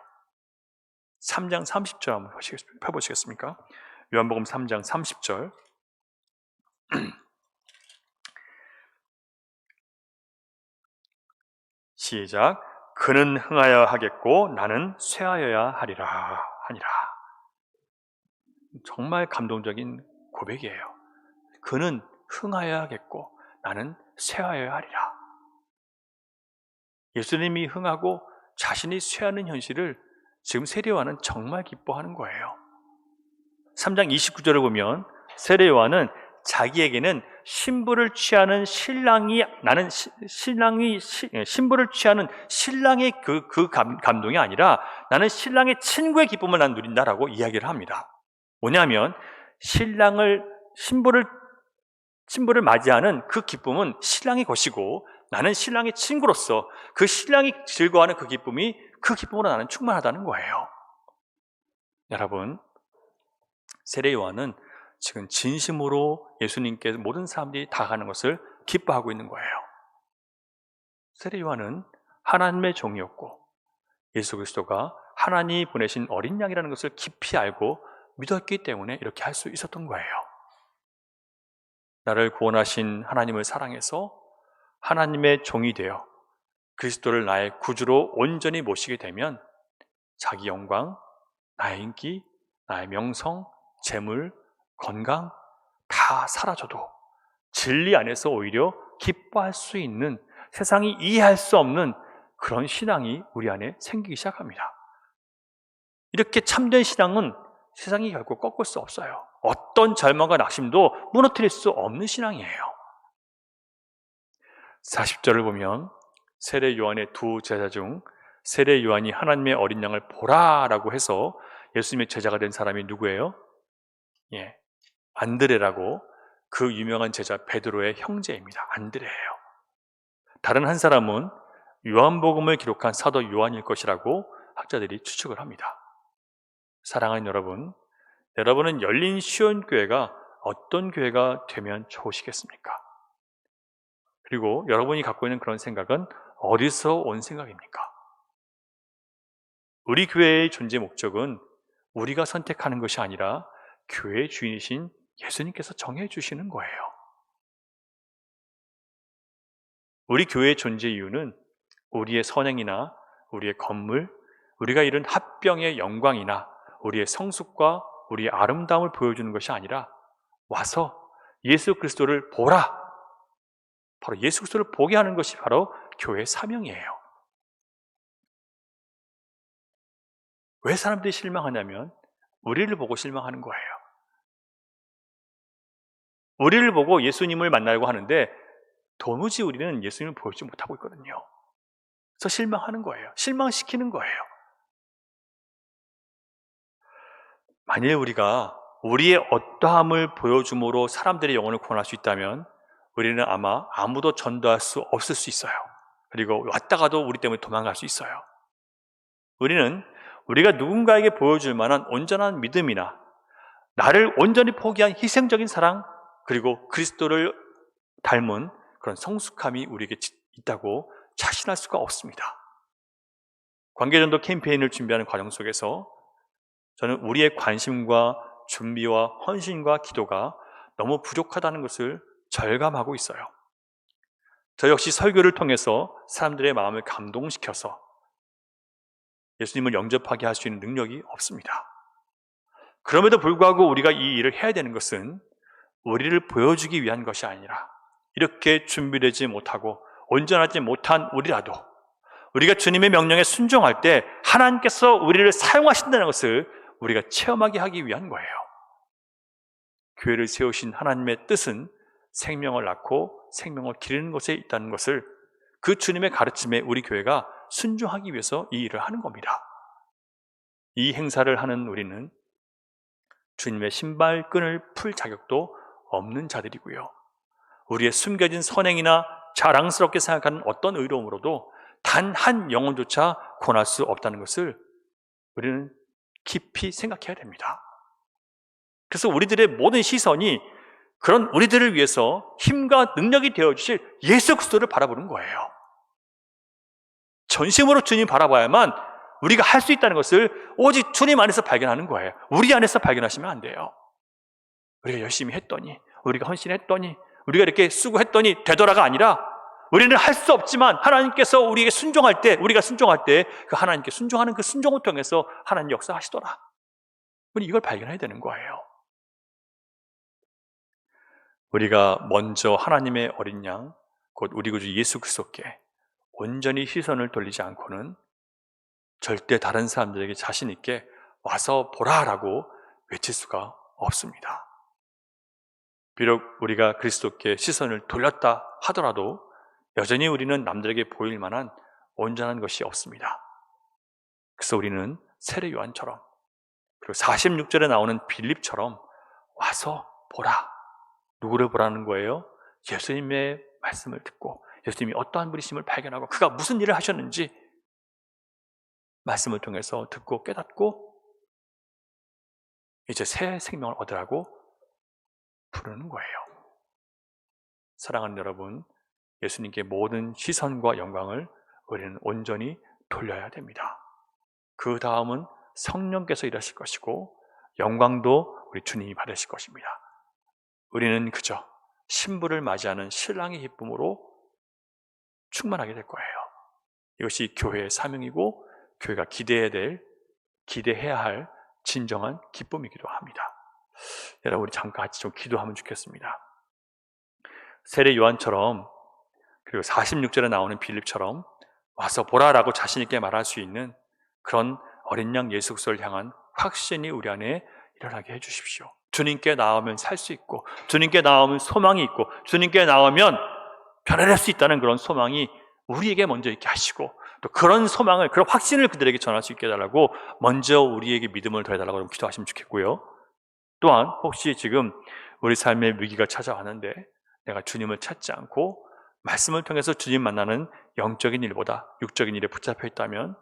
Speaker 1: 3장 30절 한번 펴보시겠습니까? 요한복음 3장 30절. 시작. 그는 흥하여야 하겠고 나는 쇠하여야 하리라 하니라. 정말 감동적인 고백이에요. 그는 흥하여야 하겠고 나는 쇠하여야 하리라. 예수님이 흥하고 자신이 쇠하는 현실을 지금 세례 요한은 정말 기뻐하는 거예요. 3장 29절을 보면 세례 요한은 자기에게는 신부를 취하는 신랑이 신부를 취하는 신랑의 그 감동이 아니라 나는 신랑의 친구의 기쁨을 난 누린다라고 이야기를 합니다. 뭐냐면 신부를 맞이하는 그 기쁨은 신랑의 것이고 나는 신랑의 친구로서 그 신랑이 즐거워하는 그 기쁨으로 나는 충만하다는 거예요. 여러분, 세례 요한은 지금 진심으로 예수님께 모든 사람들이 다가가는 것을 기뻐하고 있는 거예요. 세례 요한은 하나님의 종이었고 예수 그리스도가 하나님이 보내신 어린 양이라는 것을 깊이 알고 믿었기 때문에 이렇게 할 수 있었던 거예요. 나를 구원하신 하나님을 사랑해서 하나님의 종이 되어 그리스도를 나의 구주로 온전히 모시게 되면 자기 영광, 나의 인기, 나의 명성, 재물, 건강 다 사라져도 진리 안에서 오히려 기뻐할 수 있는, 세상이 이해할 수 없는 그런 신앙이 우리 안에 생기기 시작합니다. 이렇게 참된 신앙은 세상이 결코 꺾을 수 없어요. 어떤 절망과 낙심도 무너뜨릴 수 없는 신앙이에요. 40절을 보면 세례 요한의 두 제자 중 세례 요한이 하나님의 어린 양을 보라라고 해서 예수님의 제자가 된 사람이 누구예요? 안드레라고, 그 유명한 제자 베드로의 형제입니다. 안드레예요. 다른 한 사람은 요한복음을 기록한 사도 요한일 것이라고 학자들이 추측을 합니다. 사랑하는 여러분, 여러분은 열린 시온교회가 어떤 교회가 되면 좋으시겠습니까? 그리고 여러분이 갖고 있는 그런 생각은 어디서 온 생각입니까? 우리 교회의 존재 목적은 우리가 선택하는 것이 아니라 교회의 주인이신 예수님께서 정해 주시는 거예요. 우리 교회의 존재 이유는 우리의 선행이나 우리의 건물, 우리가 이룬 합병의 영광이나 우리의 성숙과 우리의 아름다움을 보여주는 것이 아니라 와서 예수 그리스도를 보라. 바로 예수 그리스도를 보게 하는 것이 바로 교회의 사명이에요. 왜 사람들이 실망하냐면 우리를 보고 실망하는 거예요. 우리를 보고 예수님을 만나려고 하는데 도무지 우리는 예수님을 보여주지 못하고 있거든요. 그래서 실망하는 거예요. 실망시키는 거예요. 만일 우리가 우리의 어떠함을 보여줌으로 사람들의 영혼을 구원할 수 있다면 우리는 아마 아무도 전도할 수 없을 수 있어요. 그리고 왔다가도 우리 때문에 도망갈 수 있어요. 우리는 우리가 누군가에게 보여줄 만한 온전한 믿음이나 나를 온전히 포기한 희생적인 사랑, 그리고 그리스도를 닮은 그런 성숙함이 우리에게 있다고 자신할 수가 없습니다. 관계전도 캠페인을 준비하는 과정 속에서 저는 우리의 관심과 준비와 헌신과 기도가 너무 부족하다는 것을 절감하고 있어요. 저 역시 설교를 통해서 사람들의 마음을 감동시켜서 예수님을 영접하게 할 수 있는 능력이 없습니다. 그럼에도 불구하고 우리가 이 일을 해야 되는 것은 우리를 보여주기 위한 것이 아니라 이렇게 준비되지 못하고 온전하지 못한 우리라도 우리가 주님의 명령에 순종할 때 하나님께서 우리를 사용하신다는 것을 우리가 체험하게 하기 위한 거예요. 교회를 세우신 하나님의 뜻은 생명을 낳고 생명을 기르는 것에 있다는 것을 그 주님의 가르침에 우리 교회가 순종하기 위해서 이 일을 하는 겁니다. 이 행사를 하는 우리는 주님의 신발끈을 풀 자격도 없는 자들이고요. 우리의 숨겨진 선행이나 자랑스럽게 생각하는 어떤 의로움으로도 단 한 영혼조차 권할 수 없다는 것을 우리는 깊이 생각해야 됩니다. 그래서 우리들의 모든 시선이 그런 우리들을 위해서 힘과 능력이 되어주실 예수 그리스도를 바라보는 거예요. 전심으로 주님 바라봐야만 우리가 할 수 있다는 것을 오직 주님 안에서 발견하는 거예요. 우리 안에서 발견하시면 안 돼요. 우리가 열심히 했더니, 우리가 헌신했더니, 우리가 이렇게 수고했더니 되더라가 아니라 우리는 할 수 없지만 하나님께서 우리에게 순종할 때, 우리가 순종할 때 그 하나님께 순종하는 그 순종을 통해서 하나님 역사하시더라. 우리 이걸 발견해야 되는 거예요. 우리가 먼저 하나님의 어린 양, 곧 우리 구주 예수 그리스도께 온전히 시선을 돌리지 않고는 절대 다른 사람들에게 자신 있게 와서 보라라고 외칠 수가 없습니다. 비록 우리가 그리스도께 시선을 돌렸다 하더라도 여전히 우리는 남들에게 보일 만한 온전한 것이 없습니다. 그래서 우리는 세례 요한처럼, 그리고 46절에 나오는 빌립처럼 와서 보라. 누구를 보라는 거예요? 예수님의 말씀을 듣고 예수님이 어떠한 분이심을 발견하고 그가 무슨 일을 하셨는지 말씀을 통해서 듣고 깨닫고 이제 새 생명을 얻으라고 부르는 거예요. 사랑하는 여러분, 예수님께 모든 시선과 영광을 우리는 온전히 돌려야 됩니다. 그 다음은 성령께서 일하실 것이고 영광도 우리 주님이 받으실 것입니다. 우리는 그저 신부를 맞이하는 신랑의 기쁨으로 충만하게 될 거예요. 이것이 교회의 사명이고 교회가 기대해야 할 진정한 기쁨이기도 합니다. 여러분, 우리 잠깐 같이 좀 기도하면 좋겠습니다. 세례 요한처럼, 그리고 46절에 나오는 빌립처럼 와서 보라라고 자신 있게 말할 수 있는 그런 어린 양 예수 그리스도를 향한 확신이 우리 안에 일어나게 해주십시오. 주님께 나오면 살 수 있고, 주님께 나오면 소망이 있고, 주님께 나오면 변화될 수 있다는 그런 소망이 우리에게 먼저 있게 하시고, 또 그런 소망을, 그런 확신을 그들에게 전할 수 있게 해달라고 먼저 우리에게 믿음을 더해달라고 기도하시면 좋겠고요. 또한 혹시 지금 우리 삶의 위기가 찾아왔는데 내가 주님을 찾지 않고 말씀을 통해서 주님 만나는 영적인 일보다 육적인 일에 붙잡혀 있다면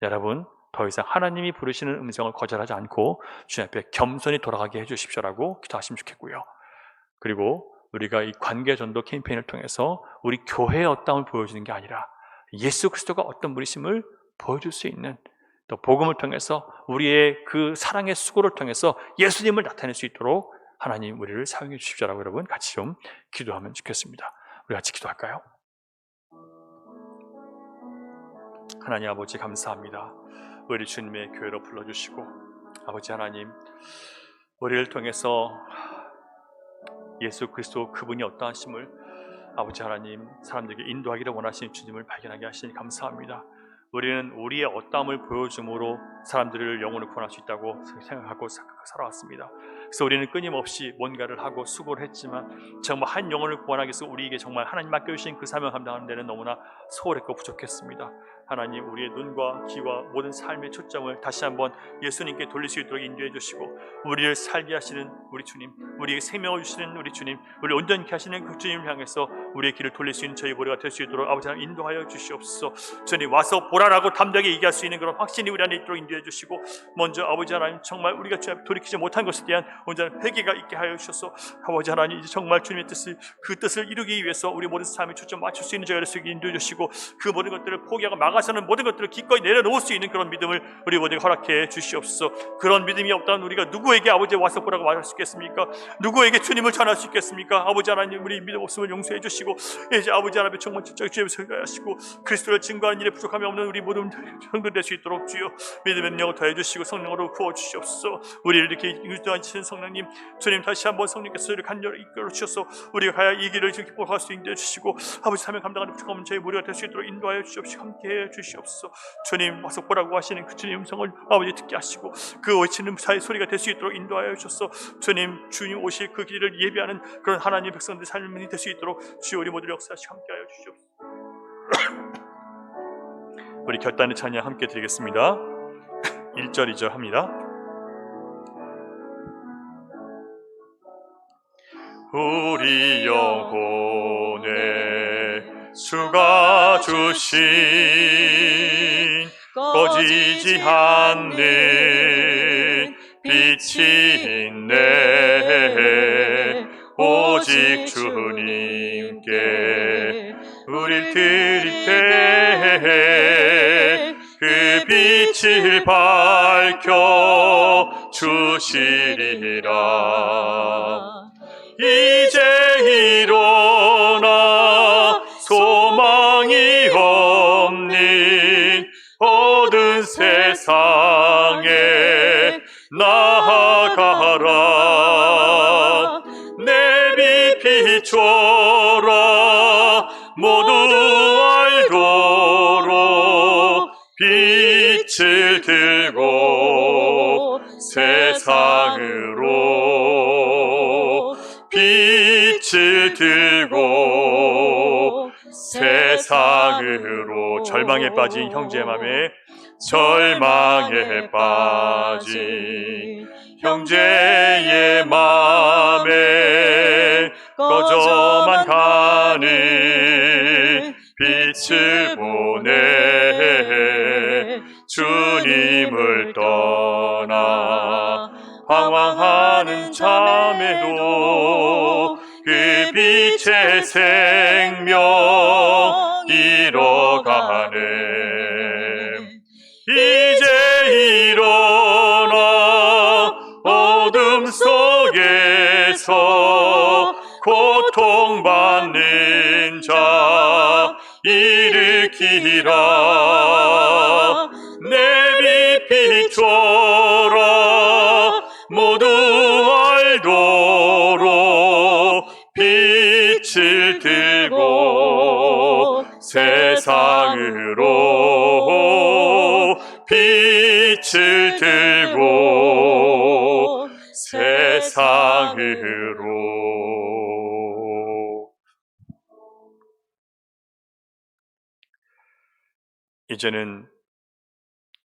Speaker 1: 여러분, 더 이상 하나님이 부르시는 음성을 거절하지 않고 주님 앞에 겸손히 돌아가게 해주십시오라고 기도하시면 좋겠고요. 그리고 우리가 이 관계 전도 캠페인을 통해서 우리 교회의 어떠함을 보여주는 게 아니라 예수 그리스도가 어떤 분이심을 보여줄 수 있는, 또 복음을 통해서 우리의 그 사랑의 수고를 통해서 예수님을 나타낼 수 있도록 하나님 우리를 사용해 주십시오라고 여러분 같이 좀 기도하면 좋겠습니다. 우리 같이 기도할까요? 하나님 아버지 감사합니다. 우리 주님의 교회로 불러주시고 아버지 하나님 우리를 통해서 예수 그리스도 그분이 어떠하심을 아버지 하나님 사람들에게 인도하기를 원하시는 주님을 발견하게 하시니 감사합니다. 우리는 우리의 어떠함을 보여줌으로 사람들을 영혼을 구원할 수 있다고 생각하고 살아왔습니다. 그래서 우리는 끊임없이 뭔가를 하고 수고를 했지만 정말 한 영혼을 구원하기 위해서 우리에게 정말 하나님 맡겨주신 그 사명 감당하는 데는 너무나 소홀했고 부족했습니다. 하나님 우리의 눈과 귀와 모든 삶의 초점을 다시 한번 예수님께 돌릴 수 있도록 인도해 주시고 우리를 살게 하시는 우리 주님, 우리에게 생명을 주시는 우리 주님, 우리를 온전케 하시는 그 주님을 향해서 우리의 길을 돌릴 수 있는 저희 머리가 될 수 있도록 아버지 하나님 인도하여 주시옵소서. 주님 와서 보라라고 담대하게 얘기할 수 있는 그런 확신이 우리 안에 있도록 인도해 주시고 먼저 아버지 하나님 정말 우리가 주님 앞에 돌이키지 못한 것에 대한 온전한 회개가 있게 하여 주셔서 아버지 하나님 이제 정말 주님의 뜻을 그 뜻을 이루기 위해서 우리 모든 삶에 초점 맞출 수 있는 저희가 될 수 있게 인도해 주시고 그 모든 것들을 포기하고 막아서는 모든 것들을 기꺼이 내려놓을 수 있는 그런 믿음을 우리 모두에게 허락해 주시옵소서. 그런 믿음이 없다면 우리가 누구에게 아버지 와서 보라고 말할 수 있겠습니까? 누구에게 주님을 전할 수 있겠습니까? 아버지 하나님 우리 믿음 없음을 용서해 주시고 이제 아버지 하나님 정말 진짜 주님을 설교하시고 그리스도를 증거하는 일에 부족함이 없는 우리 모든 성도 될 수 있도록 주여 믿음의 능력을 더해 주시고 성령으로 부어 주시옵소서. 우리를 이렇게 인도하시는 성령님 주님 다시 한번 성령께서 우리를 간절히 이끌어 주셔서 우리가 가야 이 길을 기뻐할 수 있게 해주시고 아버지 사명 감당하는 부족함은 저희 무리가 될 수 있도록 인도하여 주시옵시고 함께해 주시옵소서. 주님 와서 보라고 하시는 그 주님 음성을 아버지 듣게 하시고 그 외치는 사의 소리가 될 수 있도록 인도하여 주셔서 주님 오실 그 길을 예비하는 그런 하나님 백성들의 삶이 될 수 있도록 주여 우리 모두 역사하시고 함께하여 주시옵소서. 우리 결단의 찬양 함께 드리겠습니다. 1절 2절 합니다. 우리 영혼에 주가 주신 꺼지지 않는 빛이 있네. 오직 주님께 우릴 드릴 때 그 빛을 밝혀 주시리라. 이제 일어나 소망이 없는 어두운 세상에 나아가라. 내 빛 비춰라. 모두 알도록 빛을 들고 세상으로 빛을 들고 세상으로 절망에 빠진 형제의 맘에 절망에 빠진 형제의 맘에 꺼져만 가는 빛을 보내 주님을 떠나 방황하는 자매도 그 빛의 생명 잃어가네. 이제 일어나 어둠 속에서 고통받는 자 일으키라. 내 빛 비춰라. 모두 알도록 빛을 들고 세상으로 빛을 들고 세상으로. 이제는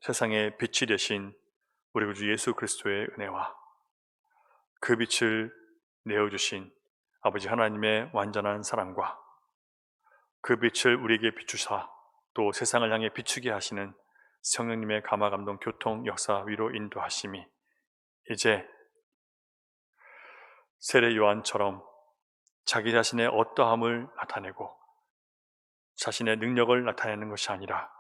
Speaker 1: 세상의 빛이 되신 우리 구주 예수 그리스도의 은혜와 그 빛을 내어주신 아버지 하나님의 완전한 사랑과 그 빛을 우리에게 비추사 또 세상을 향해 비추게 하시는 성령님의 감화 감동 교통 역사 위로 인도하심이 이제 세례 요한처럼 자기 자신의 어떠함을 나타내고 자신의 능력을 나타내는 것이 아니라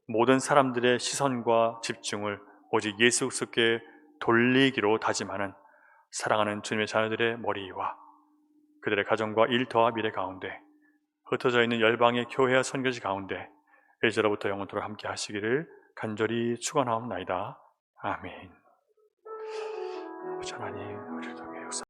Speaker 1: 모든 사람들의 시선과 집중을 오직 예수 그리스도께 돌리기로 다짐하는 사랑하는 주님의 자녀들의 머리 위와 그들의 가정과 일터와 미래 가운데 흩어져 있는 열방의 교회와 선교지 가운데 이제로부터 영원토록 함께 하시기를 간절히 축원하옵나이다. 아멘. 아버지 하나님,